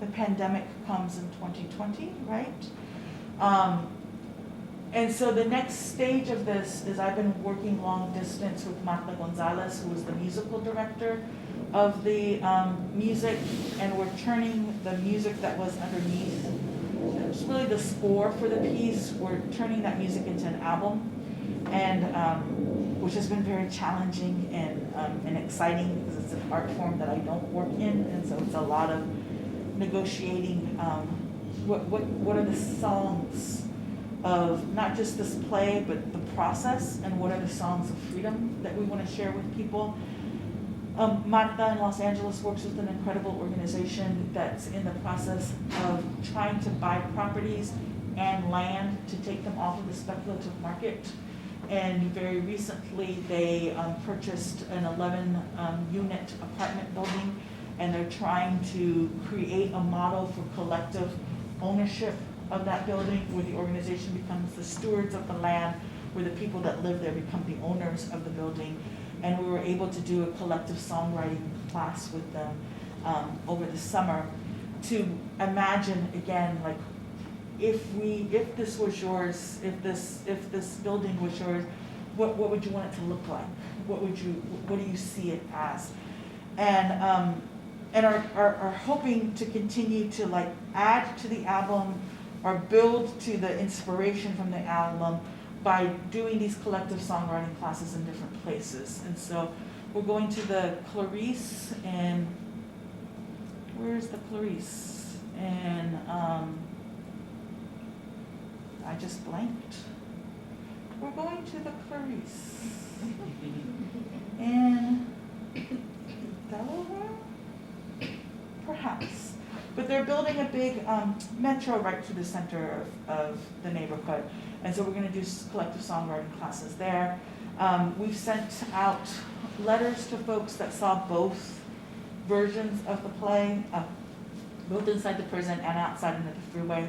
S3: The pandemic comes in 2020, right? And so the next stage of this is I've been working long distance with Marta Gonzalez, who is the musical director of the music, and we're turning the music that was underneath. It's really the score for the piece. We're turning that music into an album, and which has been very challenging and exciting because it's an art form that I don't work in, and so it's a lot of negotiating. What are the songs of not just this play, but the process, and what are the songs of freedom that we want to share with people? Marta in Los Angeles works with an incredible organization that's in the process of trying to buy properties and land to take them off of the speculative market. And very recently, they purchased an 11-unit apartment building, and they're trying to create a model for collective ownership of that building, where the organization becomes the stewards of the land, where the people that live there become the owners of the building. And we were able to do a collective songwriting class with them over the summer to imagine again, like, if this was yours, if this building was yours, what would you want it to look like? What do you see it as? And are hoping to continue to like add to the album or build to the inspiration from the album by doing these collective songwriting classes in different places. And so we're going to the Clarice, and where's the Clarice? And I just blanked. We're going to the Clarice. In Delaware? Perhaps. But they're building a big metro right through the center of the neighborhood. And so we're going to do collective songwriting classes there. We've sent out letters to folks that saw both versions of the play, both inside the prison and outside into the freeway,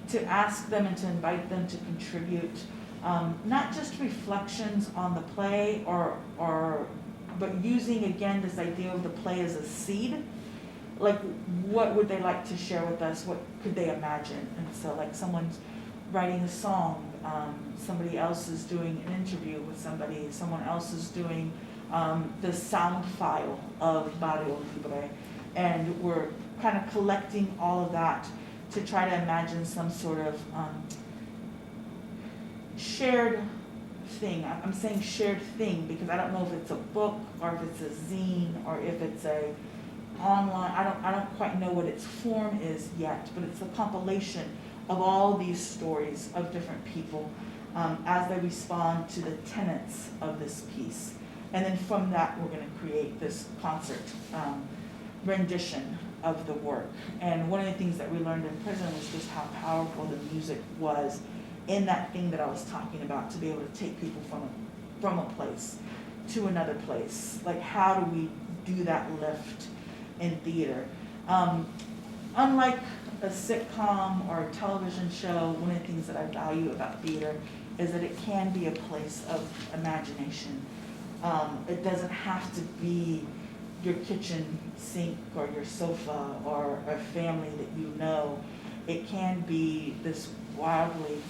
S3: to ask them and to invite them to contribute, not just reflections on the play, but using again this idea of the play as a seed. Like, what would they like to share with us? What could they imagine? And so, like, someone's writing a song, somebody else is doing an interview with somebody, someone else is doing the sound file of Barrio Libre. And we're kind of collecting all of that to try to imagine some sort of shared thing. I'm saying shared thing because I don't know if it's a book or if it's a zine or if it's a online. I don't quite know what its form is yet, but it's a compilation of all these stories of different people as they respond to the tenets of this piece. And then from that, we're going to create this concert rendition of the work. And one of the things that we learned in prison was just how powerful the music was in that thing that I was talking about, to be able to take people from a place to another place. Like, how do we do that lift in theater? Unlike a sitcom or a television show, one of the things that I value about theater is that it can be a place of imagination. It doesn't have to be your kitchen sink or your sofa or a family that you know. It can be this wildly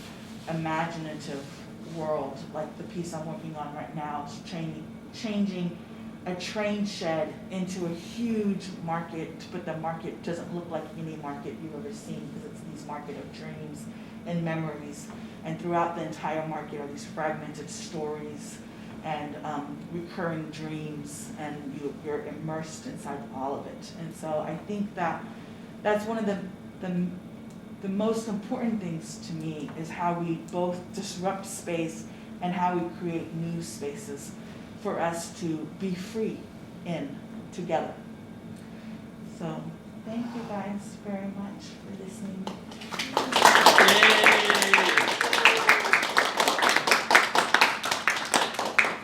S3: imaginative world, like the piece I'm working on right now is changing a train shed into a huge market, but the market doesn't look like any market you've ever seen because it's these market of dreams and memories. And throughout the entire market are these fragmented stories and recurring dreams, and you're immersed inside all of it. And so I think that that's one of the most important things to me, is how we both disrupt space and how we create new spaces for us to be free in together. So thank you guys very much for listening.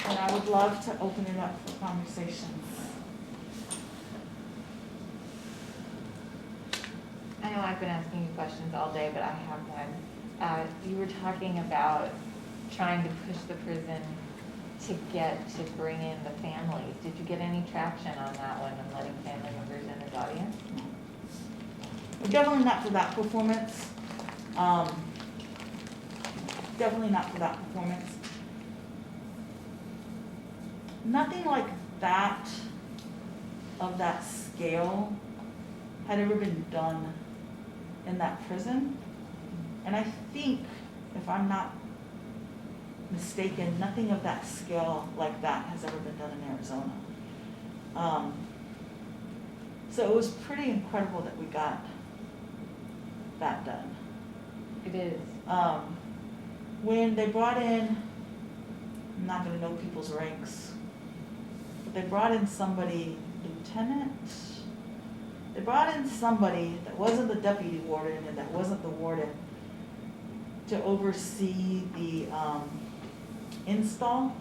S3: And I would love to open it up for conversations.
S1: I know I've been asking you questions all day, but I have one. You were talking about trying to push the prison to bring in the families. Did you get any traction on that one and letting family members in as audience?
S3: Definitely not for that performance. definitely not for that performance. Nothing like that, of that scale, had ever been done in that prison. And I think, if I'm not mistaken, nothing of that scale like that has ever been done in Arizona. So it was pretty incredible that we got that done.
S1: It is.
S3: When they brought in, I'm not gonna know people's ranks, but they brought in somebody, lieutenant, they brought in somebody that wasn't the deputy warden and that wasn't the warden to oversee the install.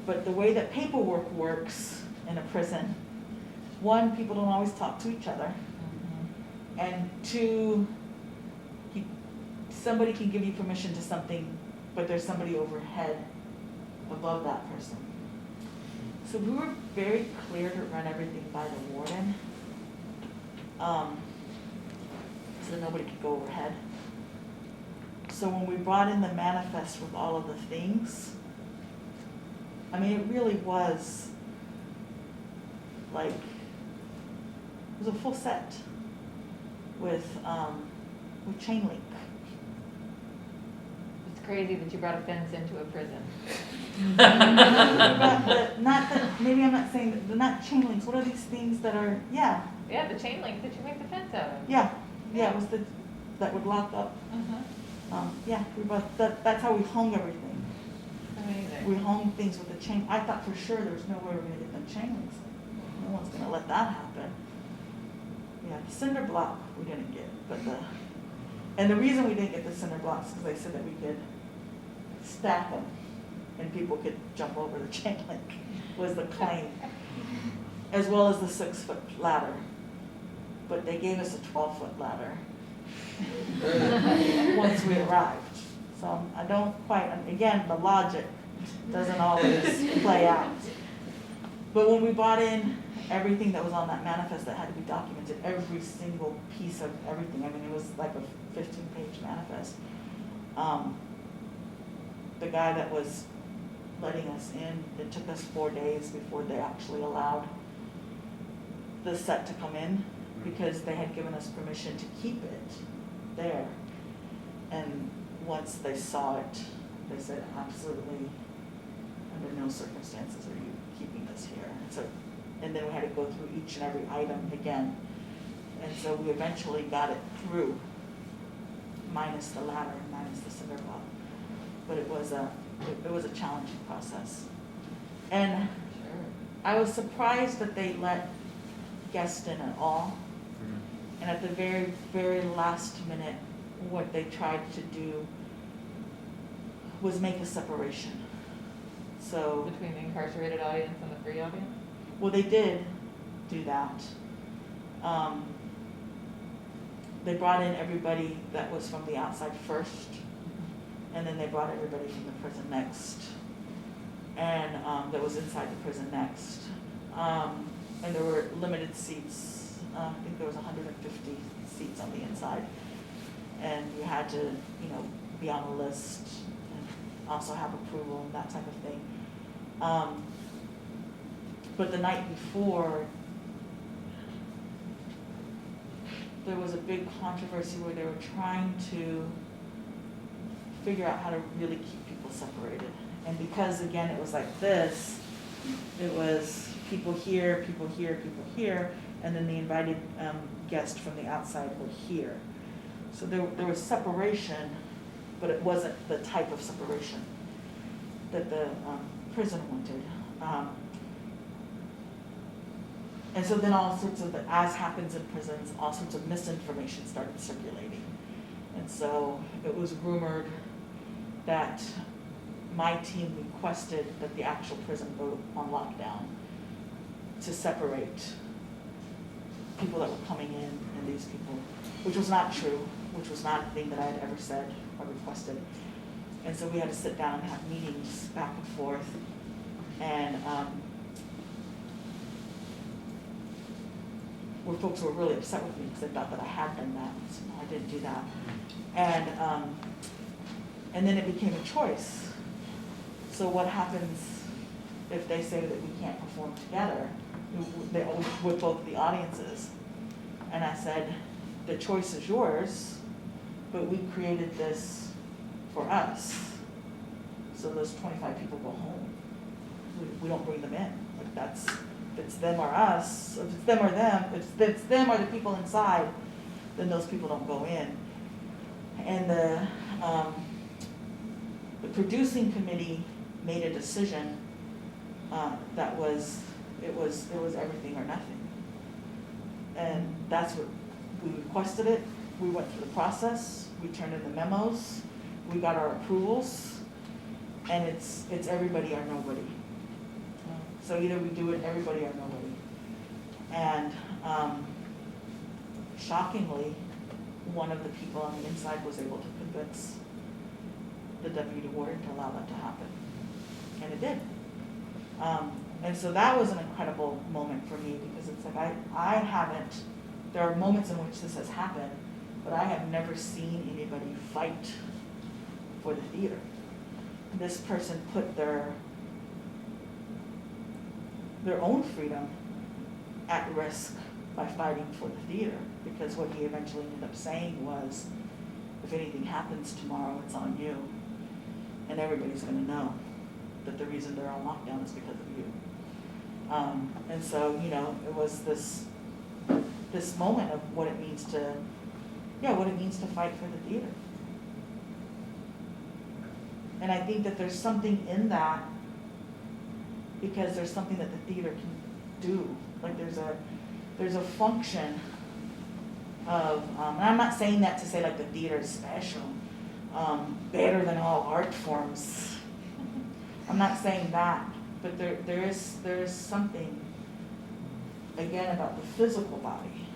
S3: But the way that paperwork works in a prison, one, people don't always talk to each other. And two, somebody can give you permission to something, but there's somebody overhead above that person. So we were very clear to run everything by the warden, so nobody could go overhead. So when we brought in the manifest with all of the things, I mean, it really was like, it was a full set with chain link.
S1: It's crazy that you brought a fence into a prison.
S3: Not that, maybe I'm not saying, that they're not chain links, what are these things that are, yeah,
S1: Yeah, the chain link that you make the fence out of.
S3: yeah, it was that would lock up. Yeah, we brought, that's how we hung everything.
S1: Amazing.
S3: We hung things with the chain. I thought for sure there was no way we were gonna get them chain links. No one's gonna let that happen. Yeah, the cinder block we didn't get, but and the reason we didn't get the cinder blocks is because they said that we could stack them and people could jump over the chain link, was the claim. As well as the 6-foot ladder. But they gave us a 12-foot ladder once we arrived. So I don't quite, again, the logic doesn't always play out. But when we brought in everything that was on that manifest that had to be documented, every single piece of everything, I mean, it was like a 15-page manifest. The guy that was letting us in, it took us 4 days before they actually allowed the set to come in, because they had given us permission to keep it there. And once they saw it, they said, absolutely, under no circumstances are you keeping this here. And then we had to go through each and every item again. And so we eventually got it through, minus the ladder and minus the cinder block. But it was a challenging process. And I was surprised that they let guests in at all. And at the very, very last minute, what they tried to do was make a separation. So
S1: Between the incarcerated audience and the free audience?
S3: well, they did do that. They brought in everybody that was from the outside first, and then they brought everybody from the prison next, and that was inside the prison next. And there were limited seats. I think there was 150 seats on the inside, and you had to, be on a list and also have approval and that type of thing. But the night before, there was a big controversy where they were trying to figure out how to really keep people separated. And because, again, it was like this, it was people here, people here, people here, and then the invited guest from the outside were here. So there was separation, but it wasn't the type of separation that the prison wanted. And so then all sorts of, as happens in prisons, all sorts of misinformation started circulating. And so it was rumored that my team requested that the actual prison vote on lockdown to separate people that were coming in and these people, which was not true, which was not a thing that I had ever said or requested. And so we had to sit down and have meetings back and forth. And where folks were really upset with me because they thought that I had done that. So no, I didn't do that. And And then it became a choice. So what happens if they say that we can't perform together? They always with both the audiences. And I said, the choice is yours, but we created this for us. So those 25 people go home. We don't bring them in. Like that's, if it's them or us, if it's them or them, if it's them or the people inside, then those people don't go in. And the producing committee made a decision that was everything or nothing. And that's what we requested it. We went through the process. We turned in the memos. We got our approvals. And it's everybody or nobody. So either we do it everybody or nobody. And shockingly, one of the people on the inside was able to convince the deputy warden to allow that to happen. And it did. And so that was an incredible moment for me because it's like I haven't, there are moments in which this has happened, but I have never seen anybody fight for the theater. This person put their own freedom at risk by fighting for the theater, because what he eventually ended up saying was, if anything happens tomorrow, it's on you. And everybody's going to know that the reason they're on lockdown is because of you. And so, you know, it was this moment of what it means to fight for the theater. And I think that there's something in that, because there's something that the theater can do. Like there's a function of, and I'm not saying that to say like the theater is special, better than all art forms. I'm not saying that, but there is something, again, about the physical body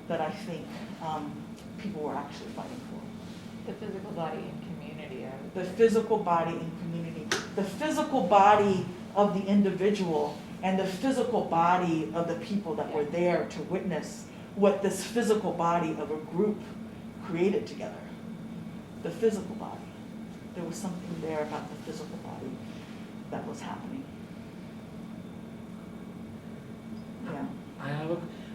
S3: that I think people were actually fighting for.
S1: The physical body and community.
S3: The physical body and community. The physical body of the individual and the physical body of the people that were there to witness what this physical body of a group created together. The physical body. There was something there about the physical body that was happening. Yeah.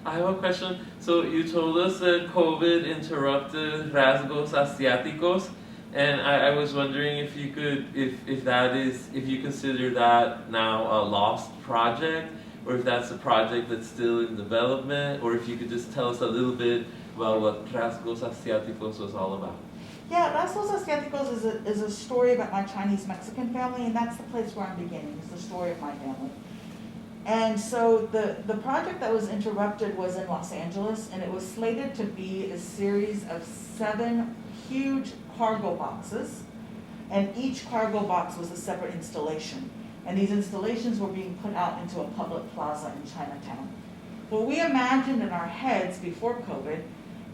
S2: I have a question. So you told us that COVID interrupted rasgos asiáticos, and I was wondering if you could, if you consider that now a lost project, or if that's a project that's still in development, or if you could just tell us a little bit about what Rasgos Asiáticos was all about.
S3: Yeah, Rasgos Asiáticos is a story about my Chinese-Mexican family, and that's the place where I'm beginning. It's the story of my family. And so the project that was interrupted was in Los Angeles, and it was slated to be a series of 7 huge cargo boxes, and each cargo box was a separate installation. And these installations were being put out into a public plaza in Chinatown. What we imagined in our heads before COVID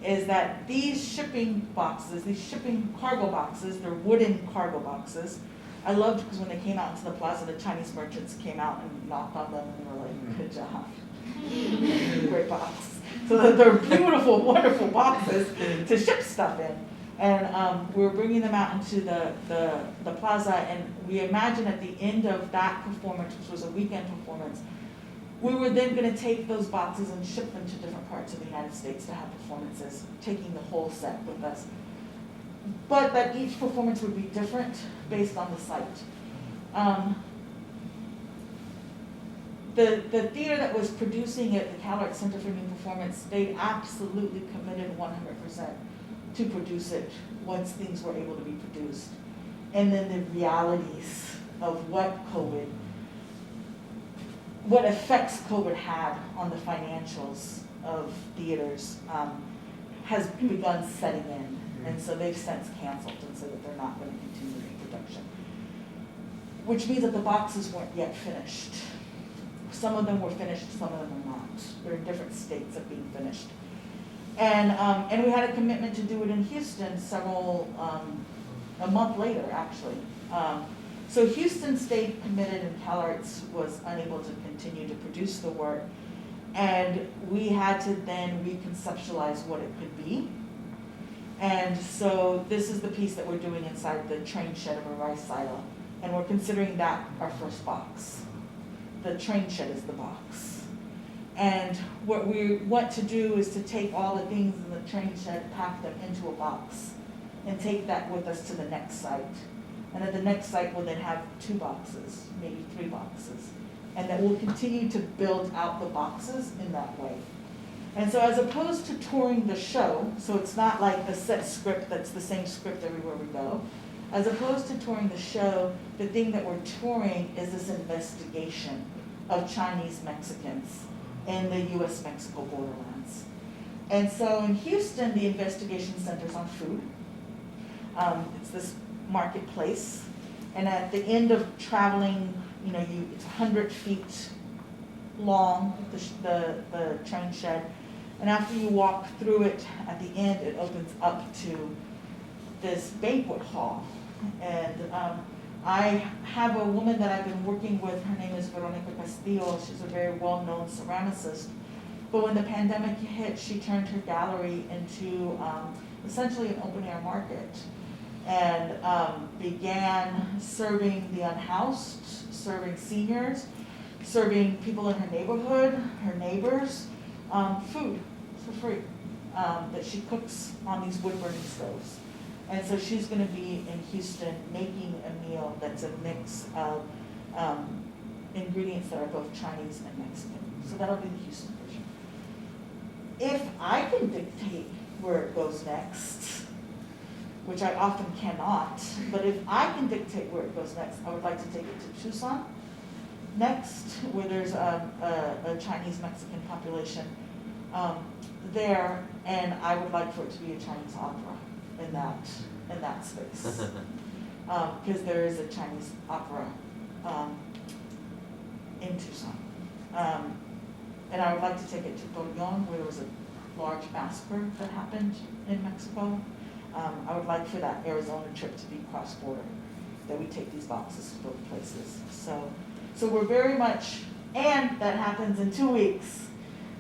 S3: is that these shipping boxes, these shipping cargo boxes, they're wooden cargo boxes. I loved because when they came out into the plaza, the Chinese merchants came out and knocked on them and they were like, good job. Great box. So they're beautiful, wonderful boxes to ship stuff in. And we were bringing them out into the plaza, and we imagined at the end of that performance, which was a weekend performance, we were then going to take those boxes and ship them to different parts of the United States to have performances, taking the whole set with us. But that each performance would be different based on the site. The theater that was producing it, the Cal Arts Center for New Performance, they absolutely committed 100% to produce it once things were able to be produced. And then the realities of what effects COVID had on the financials of theaters has begun setting in. And so they've since canceled and said that they're not going to continue the production. Which means that the boxes weren't yet finished. Some of them were finished, some of them were not. They're in different states of being finished. And we had a commitment to do it in Houston a month later, actually. So Houston stayed committed, and Cal Arts was unable to continue to produce the work. And we had to then reconceptualize what it could be. And so this is the piece that we're doing inside the train shed of a rice silo. And we're considering that our first box. The train shed is the box. And what we want to do is to take all the things in the train shed, pack them into a box, and take that with us to the next site. And at the next site, we'll then have 2 boxes, maybe 3 boxes. And then we'll continue to build out the boxes in that way. And so as opposed to touring the show, so it's not like a set script that's the same script everywhere we go, as opposed to touring the show, the thing that we're touring is this investigation of Chinese Mexicans in the US-Mexico borderlands. And so in Houston, the investigation centers on food. It's this marketplace. And at the end of traveling, it's 100 feet long, the train shed. And after you walk through it, at the end, it opens up to this banquet hall. And I have a woman that I've been working with, her name is Veronica Castillo. She's a very well-known ceramicist. But when the pandemic hit, she turned her gallery into essentially an open-air market, and began serving the unhoused, serving seniors, serving people in her neighborhood, her neighbors, food for free that she cooks on these wood-burning stoves. And so she's going to be in Houston making a meal that's a mix of ingredients that are both Chinese and Mexican. So that'll be the Houston version. If I can dictate where it goes next, which I often cannot, but if I can dictate where it goes next, I would like to take it to Tucson next, where there's a Chinese Mexican population there, and I would like for it to be a Chinese opera in that space, because there is a Chinese opera in Tucson, and I would like to take it to Torreon, where there was a large massacre that happened in Mexico. I would like for that Arizona trip to be cross-border, that we take these boxes to both places. So we're very much, and that happens in 2 weeks.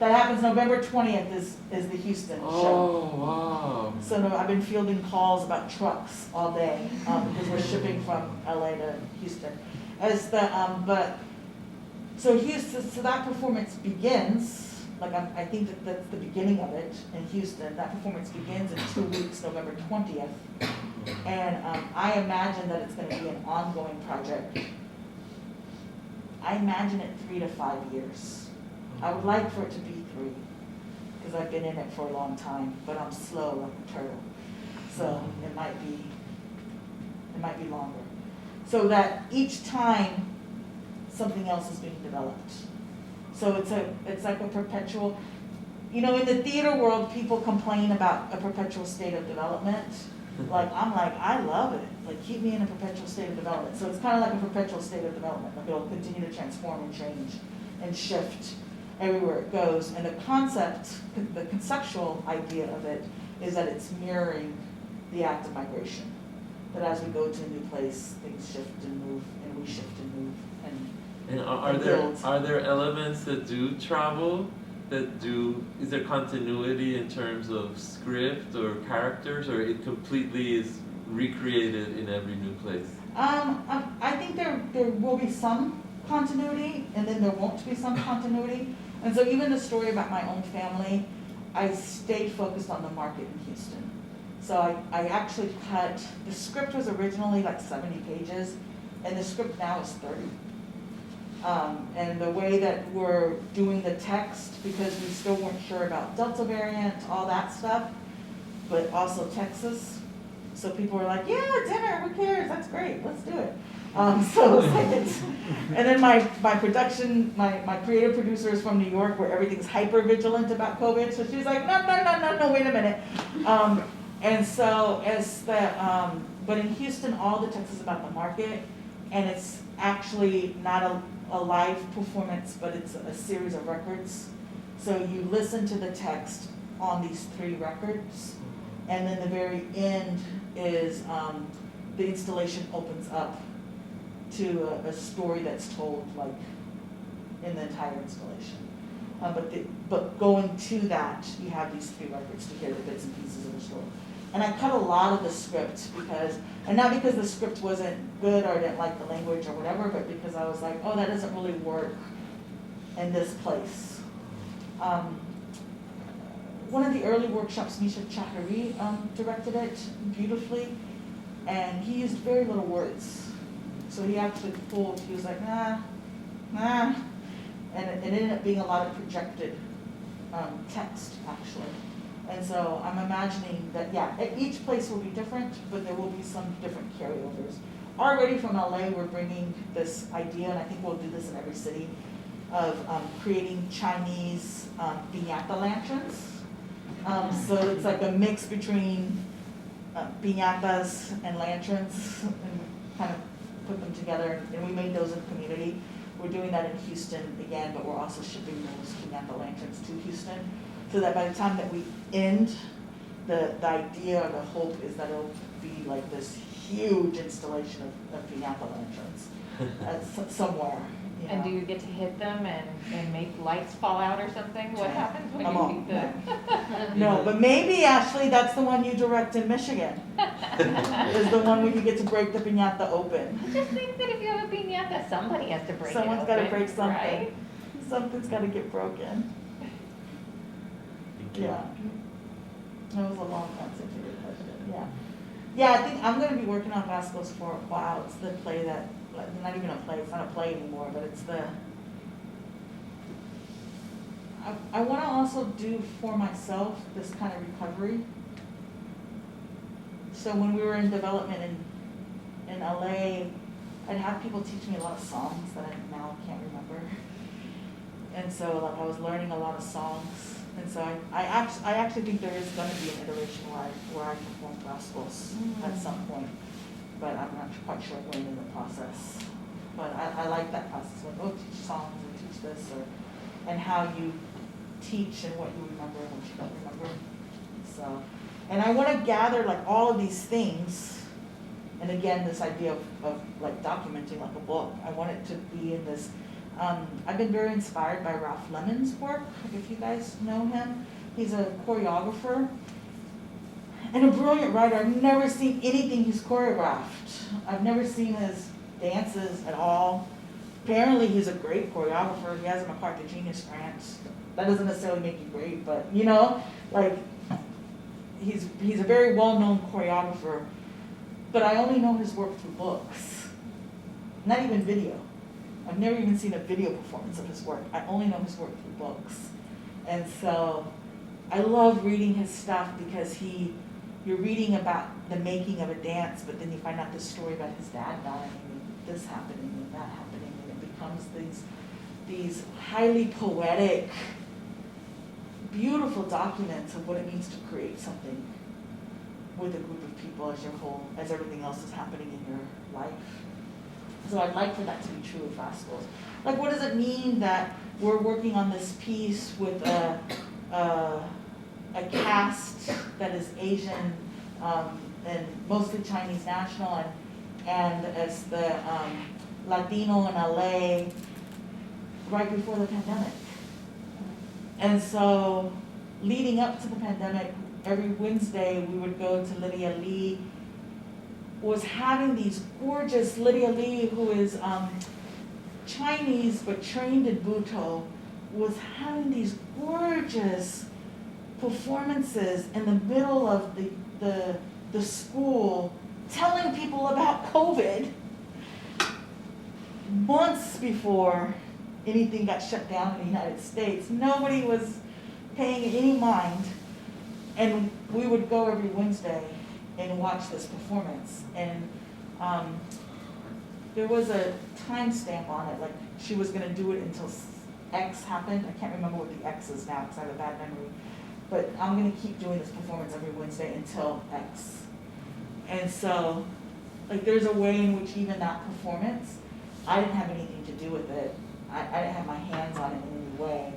S3: That happens November 20th is the Houston show.
S2: Oh, wow.
S3: So no, I've been fielding calls about trucks all day because we're shipping from LA to Houston. So Houston, so that performance begins. I think that's the beginning of it in Houston. That performance begins in 2 weeks, November 20th. And I imagine that it's going to be an ongoing project. I imagine it 3 to 5 years. I would like for it to be 3, because I've been in it for a long time, but I'm slow like a turtle. So it might be longer. So that each time something else is being developed. So it's like a perpetual, in the theater world, people complain about a perpetual state of development. I love it. Keep me in a perpetual state of development. So it's kind of like a perpetual state of development. It'll continue to transform and change and shift everywhere it goes. And the conceptual idea of it is that it's mirroring the act of migration. That as we go to a new place, things shift and move, and we shift and move.
S2: And are there elements that do travel? Is there continuity in terms of script or characters, or it completely is recreated in every new place?
S3: I think there will be some continuity, and then there won't be some continuity. And so even the story about my own family, I stayed focused on the market in Houston. So I actually the script was originally 70 pages, and the script now is 30. And the way that we're doing the text, because we still weren't sure about Delta variant, all that stuff, but also Texas. So people were like, yeah, dinner, who cares? That's great, let's do it. So it's and then my production, my creative producer is from New York, where everything's hyper vigilant about COVID. So she's like, no, wait a minute. And so but in Houston, all the text is about the market, and it's actually not a live performance, but it's a series of records. So you listen to the text on these 3 records, and then the very end is the installation opens up to a story that's told in the entire installation. But going to that, you have these 3 records to hear the bits and pieces of the story. And I cut a lot of the script because, and not because the script wasn't good or I didn't like the language or whatever, but because I was like, oh, that doesn't really work in this place. One of the early workshops, Misha Chahari directed it beautifully, and he used very little words. So he actually he was like, nah, and it ended up being a lot of projected text, actually. And so I'm imagining that, yeah, each place will be different, but there will be some different carryovers. Already from LA, we're bringing this idea, and I think we'll do this in every city, of creating Chinese piñata lanterns. So it's like a mix between piñatas and lanterns, and kind of put them together, and we made those in the community. We're doing that in Houston again, but we're also shipping those piñata lanterns to Houston, so that by the time that we end, the idea or the hope is that it'll be like this huge installation of piñata lanterns somewhere. You
S1: And
S3: know.
S1: do you get to hit them and make lights fall out or something? What happens when
S3: I'm
S1: you
S3: all-
S1: beat the?
S3: No, but maybe, Ashley, that's the one you direct in Michigan, is the one where you get to break the piñata open.
S1: I just think that if you have a piñata, somebody has to break it open.
S3: Someone's gotta break something.
S1: Right?
S3: Something's gotta get broken. Yeah. That was a long answer to your question, yeah. Yeah, I think I'm gonna be working on Vasco's for a while. It's the play that, not even a play, it's not a play anymore, but it's the, I wanna also do for myself this kind of recovery. So when we were in development in LA, I'd have people teach me a lot of songs that I now can't remember. And so like I was learning a lot of songs. And so I actually think there is going to be an iteration where I perform gospels at some point, but I'm not quite sure when in the process. But I like that process, when teach songs and teach this, and how you teach and what you remember and what you don't remember. So, and I want to gather like all of these things, and again this idea of like documenting like a book. I want it to be in this. I've been very inspired by Ralph Lemon's work, if you guys know him. He's a choreographer and a brilliant writer. I've never seen anything he's choreographed. I've never seen his dances at all. Apparently he's a great choreographer. He has a MacArthur Genius Grant. That doesn't necessarily make you great, but you know, like he's a very well-known choreographer, but I only know his work through books, not even video. I've never even seen a video performance of his work. I only know his work through books. And so I love reading his stuff because you're reading about the making of a dance, but then you find out this story about his dad dying and this happening and that happening, and it becomes these highly poetic, beautiful documents of what it means to create something with a group of people as everything else is happening in your life. So I'd like for that to be true of Vasco's. Like, what does it mean that we're working on this piece with a cast that is Asian and mostly Chinese national, and as the Latino in LA right before the pandemic? And so leading up to the pandemic, every Wednesday we would go to Lydia Lee, was having these gorgeous, Lydia Lee, who is Chinese but trained in Buto, was having these gorgeous performances in the middle of the school, telling people about COVID months before anything got shut down in the United States. Nobody was paying any mind, and we would go every Wednesday and watch this performance. And there was a timestamp on it, like she was gonna do it until X happened. I can't remember what the X is now because I have a bad memory. But I'm gonna keep doing this performance every Wednesday until X. And so, like, there's a way in which even that performance, I didn't have anything to do with it. I didn't have my hands on it in any way.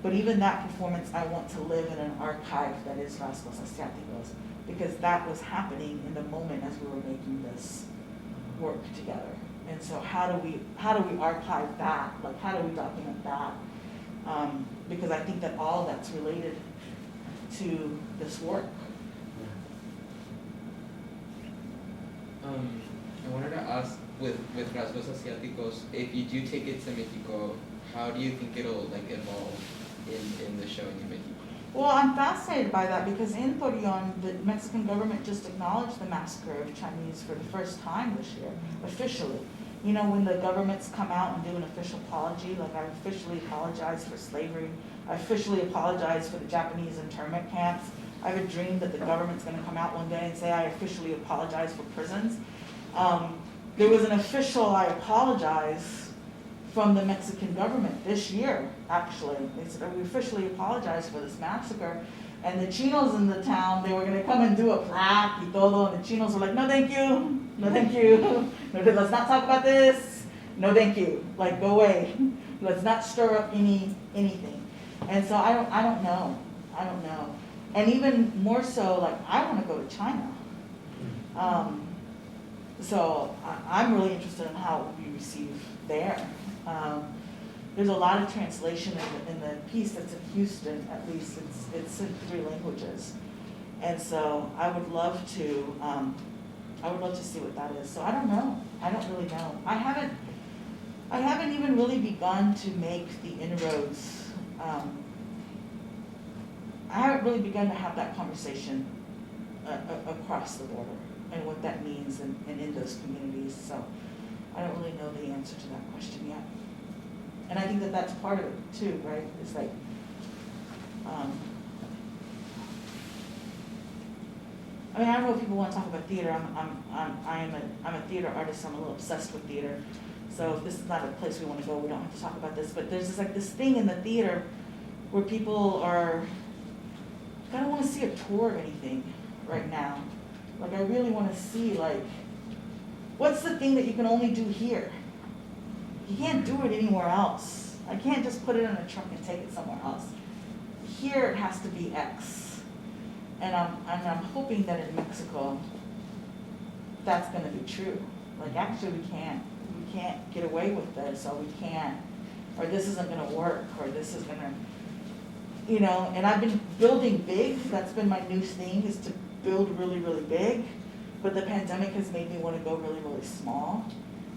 S3: But even that performance, I want to live in an archive that is Rasgos Asiáticos, because that was happening in the moment as we were making this work together. And so how do we archive that? Like, how do we document that? Because I think that all that's related to this work.
S4: I wanted to ask with rasgos asiáticos, if you do take it to Mexico, how do you think it'll like evolve in the showing in Mexico?
S3: Well, I'm fascinated by that because in Torreon, the Mexican government just acknowledged the massacre of Chinese for the first time this year, officially. You know, when the governments come out and do an official apology, like I officially apologize for slavery, I officially apologize for the Japanese internment camps. I have a dream that the government's gonna come out one day and say, I officially apologize for prisons. There was an official I apologize from the Mexican government this year, actually. They said, we officially apologize for this massacre. And the Chinos in the town, they were gonna come and do a plaque y todo, and the Chinos were like, no thank you, no thank you, no, let's not talk about this, no thank you, like go away. Let's not stir up anything. And so I don't know. And even more so, like I wanna go to China. So I'm really interested in how it will be received there. There's a lot of translation in the piece that's in Houston, at least it's in 3 languages. And so I would love to see what that is. So I don't know. I don't really know. I haven't even really begun to make the inroads. I haven't really begun to have that conversation across the border and what that means and in those communities. So I don't really know the answer to that question yet. And I think that that's part of it too, right? It's like, I mean, I don't know if people want to talk about theater. I'm a theater artist. I'm a little obsessed with theater. So if this is not a place we want to go, we don't have to talk about this. But there's this thing in the theater where people I don't want to see a tour of anything right now. Like I really want to see like, what's the thing that you can only do here? You can't do it anywhere else. I can't just put it in a truck and take it somewhere else. Here it has to be X. And I'm hoping that in Mexico, that's going to be true. Like actually we can't get away with this, or we can't, or this isn't going to work, or this is going to, you know. And I've been building big. That's been my new thing, is to build really, really big. But the pandemic has made me want to go really, really small.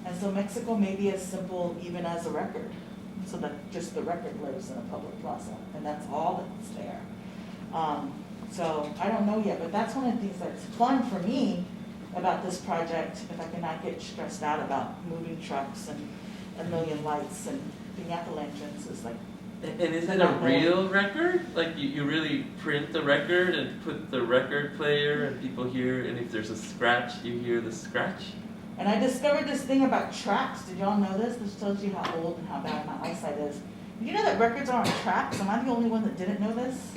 S3: And so Mexico may be as simple even as a record, so that just the record lives in a public plaza, and that's all that's there. So I don't know yet, but that's one of the things that's fun for me about this project, if I cannot get stressed out about moving trucks and a million lights and piñata lanterns, is like.
S2: And is it a real record? Like you really print the record and put the record player and people hear, and if there's a scratch, you hear the scratch?
S3: And I discovered this thing about tracks. Did y'all know this? This tells you how old and how bad my eyesight is. Did you know that records are on tracks? Am I the only one that didn't know this?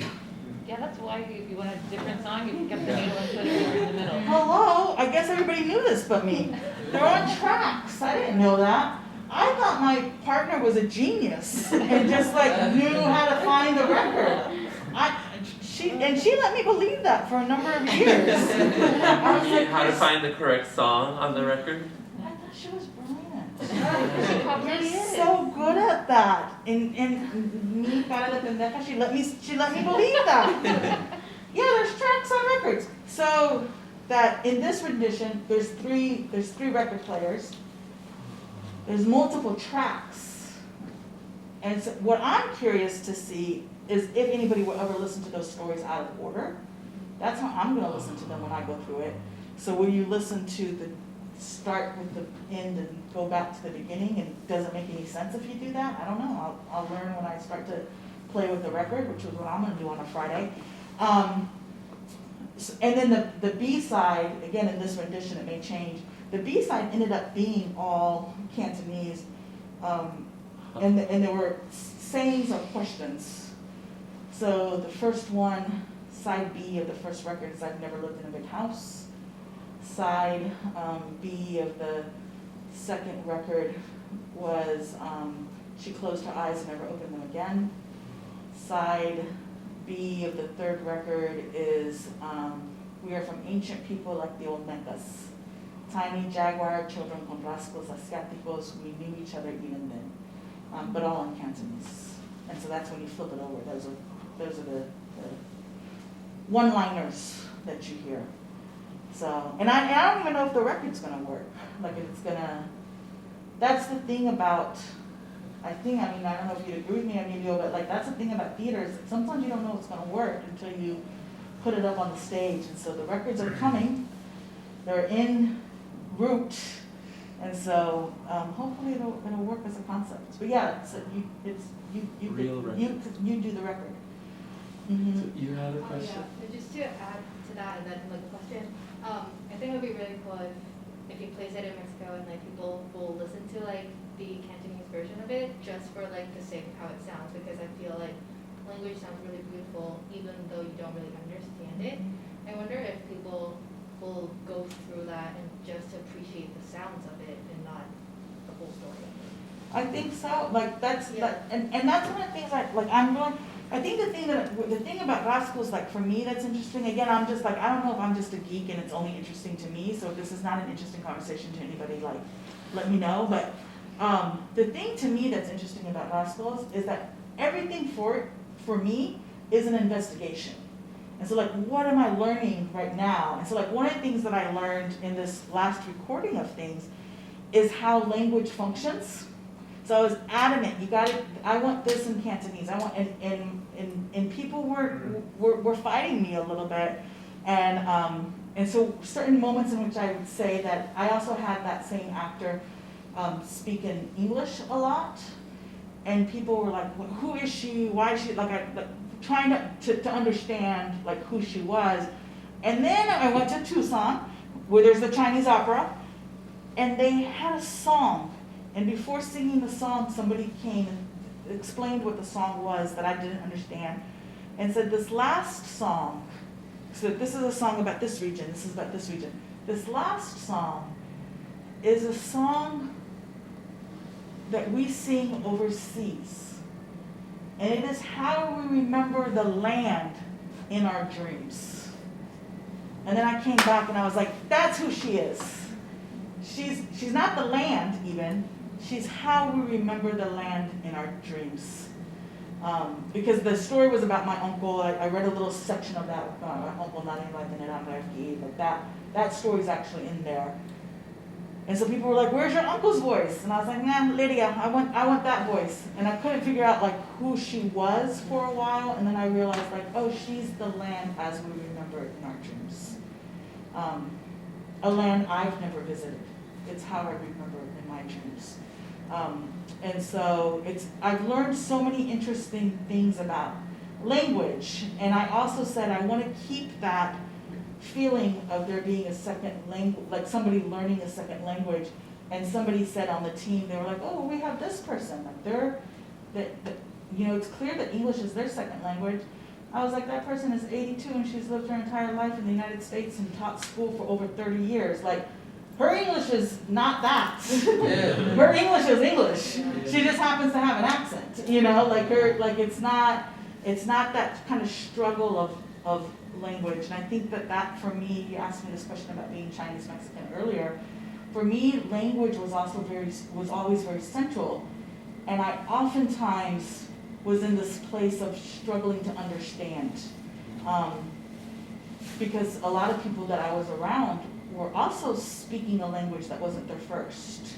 S1: Yeah, that's why if you want a different song, you pick up the needle and put it in the middle.
S3: Hello? I guess everybody knew this but me. They're on tracks. I didn't know that. I thought my partner was a genius and just like knew how to find the record. She let me believe that for a number of years. I was like,
S2: how to find the correct song on the record?
S3: I thought she was brilliant.
S1: She probably
S3: You're
S1: is.
S3: so good at that. And me, cara de pendeja, she let me believe that. Yeah, there's tracks on records. So that in this rendition, there's three record players. There's multiple tracks. And so what I'm curious to see is if anybody will ever listen to those stories out of order. That's how I'm going to listen to them when I go through it. So will you listen to the start with the end and go back to the beginning, and does it make any sense if you do that? I don't know. I'll learn when I start to play with the record, which is what I'm going to do on a Friday. And then the B-side, again in this rendition it may change, the B-side ended up being all Cantonese, and there were sayings or questions. So the first one, side B of the first record, is I've never lived in a big house. Side B of the second record was she closed her eyes and never opened them again. Side B of the third record is we are from ancient people like the Olmecas. Tiny jaguar children con rasgos asiáticos, we knew each other even then, but all in Cantonese. And so that's when you flip it over. Those are the one-liners that you hear. So, and I don't even know if the record's gonna work. Like, if it's gonna, that's the thing about, I mean, I don't know if you'd agree with me, Emilio, but like, that's the thing about theaters. Sometimes you don't know what's gonna work until you put it up on the stage. And so the records are coming, they're en route, and so hopefully it'll work as a concept. But yeah, so you do the record. Mm-hmm.
S2: So you had a question?
S5: Yeah, just to add to that and then like a question, I think it would be really cool if you place it in Mexico and like people will listen to like the Cantonese version of it just for like the sake of how it sounds, because I feel like language sounds really beautiful even though you don't really understand it. I wonder if people will go through that and just appreciate the sounds of it and not the whole story of it.
S3: I think so. Like that's
S5: Yeah.
S3: and that's one of the things I'm going. I think the thing about Rascals, like for me, that's interesting. Again, I'm just like, I don't know if I'm just a geek and it's only interesting to me. So if this is not an interesting conversation to anybody, like, let me know. But the thing to me that's interesting about Rascals is that everything for me is an investigation. And so like, what am I learning right now? And so like, one of the things that I learned in this last recording of things is how language functions. So I was adamant, I want this in Cantonese. I want, and people were fighting me a little bit. And so certain moments in which I would say that I also had that same actor speak in English a lot. And people were like, well, who is she? Why is she, trying to understand like who she was. And then I went to Tucson, where there's the Chinese opera, and they had a song. And before singing the song, somebody came and explained what the song was that I didn't understand, and said this last song, so this is a song about this region, this is about this region. This last song is a song that we sing overseas. And it is how we remember the land in our dreams. And then I came back and I was like, that's who she is. She's not the land even. She's how we remember the land in our dreams. Because the story was about my uncle. I read a little section of that, my uncle not invited in America, but that story's actually in there. And so people were like, where's your uncle's voice? And I was like, man, Lydia, I want that voice. And I couldn't figure out like who she was for a while. And then I realized like, oh, she's the land as we remember it in our dreams. A land I've never visited. It's how I remember it in my dreams. And so I've learned so many interesting things about language. And I also said I want to keep that feeling of there being a second language, like somebody learning a second language. And somebody said on the team, they were like, oh, we have this person. Like it's clear that English is their second language. I was like, that person is 82 and she's lived her entire life in the United States and taught school for over 30 years. Like, her English is not that.
S4: Yeah.
S3: Her English is English. She just happens to have an accent, it's not that kind of struggle of language. And I think that for me, you asked me this question about being Chinese Mexican earlier. For me, language was always very central. And I oftentimes was in this place of struggling to understand. Because a lot of people that I was around were also speaking a language that wasn't their first.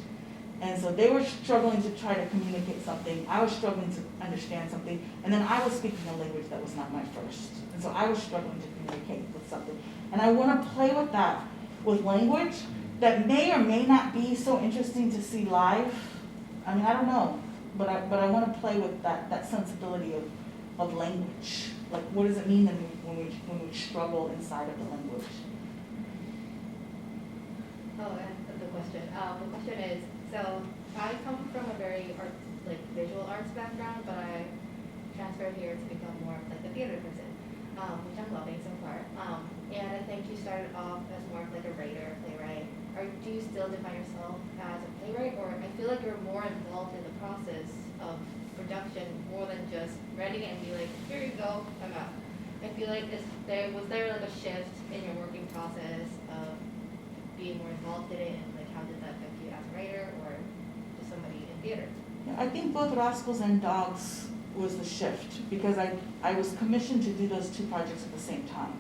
S3: And so they were struggling to try to communicate something. I was struggling to understand something. And then I was speaking a language that was not my first. And so I was struggling to communicate with something. And I want to play with that, with language that may or may not be so interesting to see live. I mean, I don't know. But I want to play with that sensibility of language. Like, what does it mean when we struggle inside of the language?
S5: Oh, and the question. The question is, so I come from a very visual arts background, but I transferred here to become more of like a theater person, which I'm loving so far. And I think you started off as more of like a writer, playwright. Do you still define yourself as a playwright, or I feel like you're more involved in the process of production more than just writing it and be like, here you go, I'm out. I feel like was there like a shift in your working process of being more involved in it, and like how did that affect you as a writer or just somebody in theater?
S3: Yeah, I think both Rascals and Dogs was the shift because I was commissioned to do those two projects at the same time.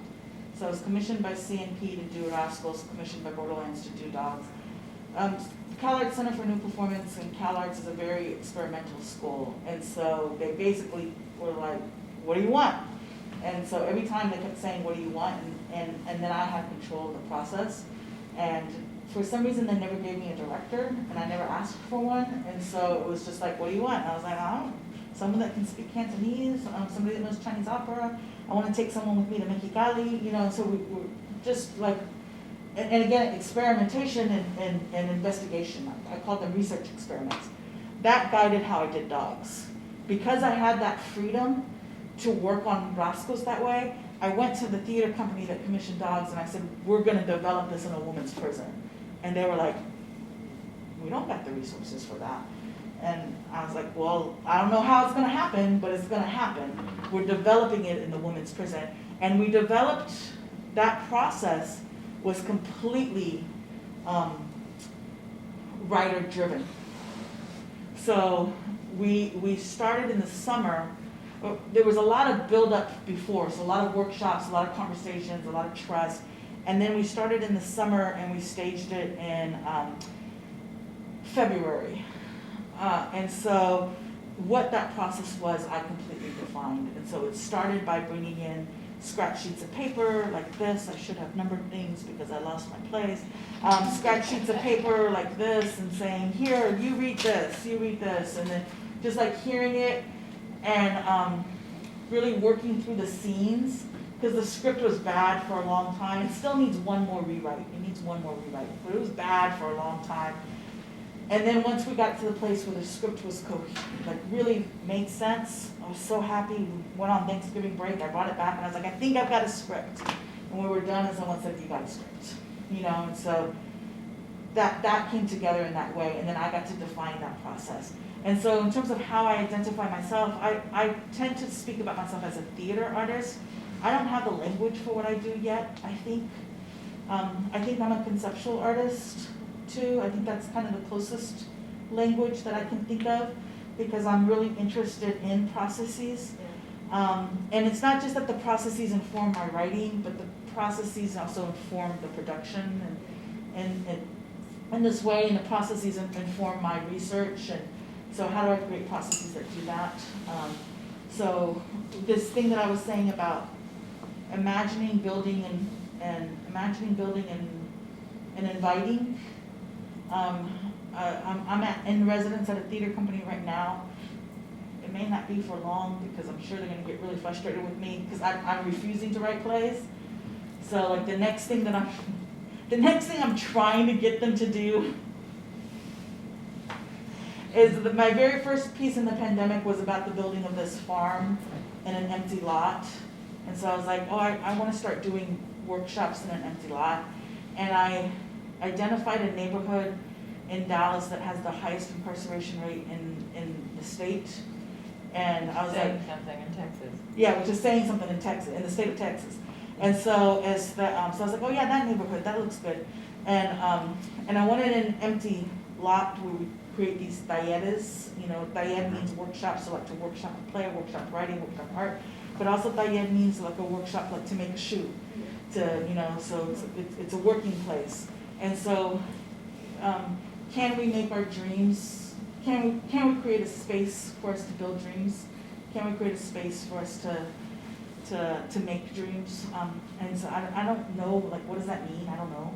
S3: So I was commissioned by CNP to do Rascals, commissioned by Borderlands to do Dogs. CalArts Center for New Performance and CalArts is a very experimental school. And so they basically were like, what do you want? And so every time they kept saying, what do you want? And then I had control of the process. And for some reason, they never gave me a director, and I never asked for one. And so it was just like, what do you want? And I was like, I don't know. Someone that can speak Cantonese, somebody that knows Chinese opera. I want to take someone with me to Mexicali, you know. So we were just like, and again, experimentation and investigation. I called them research experiments. That guided how I did Dogs. Because I had that freedom to work on Rascals that way, I went to the theater company that commissioned Dogs and I said, we're going to develop this in a women's prison. And they were like, we don't got the resources for that. And I was like, well, I don't know how it's going to happen, but it's going to happen. We're developing it in the women's prison. And we developed, that process was completely writer-driven. So we started in the summer. There was a lot of build-up before, so a lot of workshops, a lot of conversations, a lot of trust. And then we started in the summer and we staged it in February. And so what that process was, I completely defined. And so it started by bringing in scratch sheets of paper like this. I should have numbered things because I lost my place. Scratch sheets of paper like this and saying, here, you read this, and then just like hearing it and really working through the scenes because the script was bad for a long time. It still needs one more rewrite. It needs one more rewrite, but it was bad for a long time. And then once we got to the place where the script was like really made sense, I was so happy. We went on Thanksgiving break. I brought it back and I was like, I think I've got a script. And when we were done, and someone said, you got a script, you know. And so that came together in that way. And then I got to define that process. And so in terms of how I identify myself, I tend to speak about myself as a theater artist. I don't have the language for what I do yet. I think I'm a conceptual artist too. I think that's kind of the closest language that I can think of because I'm really interested in processes. And it's not just that the processes inform my writing, but the processes also inform the production and in this way, and the processes inform my research. And so how do I create processes that do that? So this thing that I was saying about imagining, building, and inviting. I'm in residence at a theater company right now. It may not be for long because I'm sure they're going to get really frustrated with me because I'm refusing to write plays. So like the next thing I'm trying to get them to do is my very first piece in the pandemic was about the building of this farm in an empty lot. And so I was like, I want to start doing workshops in an empty lot. And I identified a neighborhood in Dallas that has the highest incarceration rate in the state. And I was
S1: saying something in Texas.
S3: Yeah, which is saying something in Texas, in the state of Texas. And so so I was like, yeah, that neighborhood, that looks good. And I wanted an empty lot where we create these talleres. You know, taller means workshop, so like to workshop a play, workshop writing, workshop art. But also taller means like a workshop, like to make a shoe. So it's a working place. And so, can we make our dreams? Can we create a space for us to build dreams? Can we create a space for us to make dreams? And so I don't know, like, what does that mean? I don't know.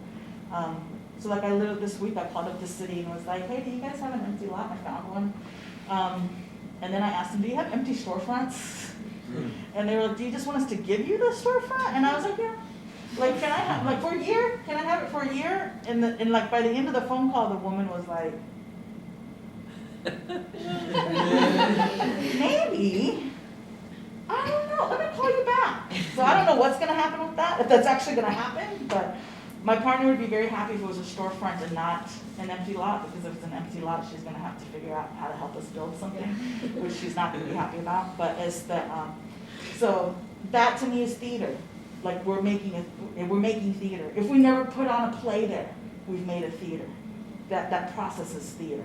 S3: So like I literally this week I called up the city and was like, hey, do you guys have an empty lot? I found one. And then I asked them, do you have empty storefronts? And they were like, do you just want us to give you the storefront? And I was like, yeah. Like, can I have, like, for a year? Can I have it for a year? And like, by the end of the phone call, the woman was like, maybe. I don't know. Let me call you back. So I don't know what's going to happen with that, if that's actually going to happen. But my partner would be very happy if it was a storefront and not an empty lot, because if it's an empty lot, she's going to have to figure out how to help us build something, which she's not going to be happy about. But as the, so that to me is theater. Like we're making theater. If we never put on a play there, we've made a theater. That process is theater.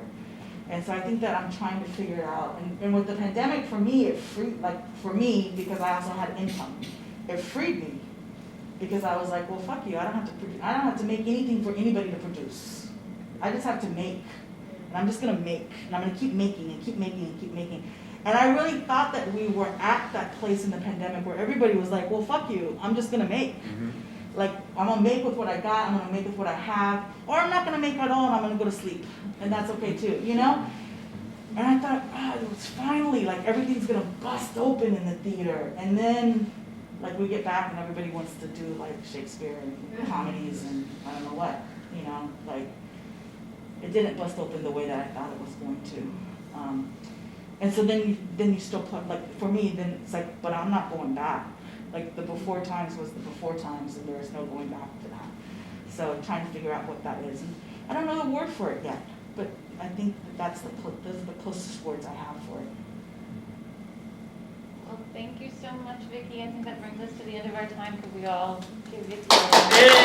S3: And so I think that I'm trying to figure it out. And with the pandemic, for me, it freed, like for me, because I also had income, it freed me because I was like, well, fuck you, I don't have to make anything for anybody to produce. I just have to make, and I'm just gonna make, and I'm gonna keep making and keep making and keep making. And I really thought that we were at that place in the pandemic where everybody was like, well, fuck you, I'm just gonna make. Like, I'm gonna make with what I got, I'm gonna make with what I have, or I'm not gonna make at all and I'm gonna go to sleep. And that's okay too, you know? And I thought, it was finally, like, everything's gonna bust open in the theater. And then, like, we get back and everybody wants to do, like, Shakespeare and comedies and I don't know what, you know? Like, it didn't bust open the way that I thought it was going to. And so then you still plug, like, for me, then it's like, but I'm not going back. Like, the before times was the before times, and there is no going back to that. So trying to figure out what that is. And I don't know the word for it yet, but I think that those are the closest words I have for it.
S1: Well, thank you so much, Vicki. I think that brings us to the end of our time because we all get together.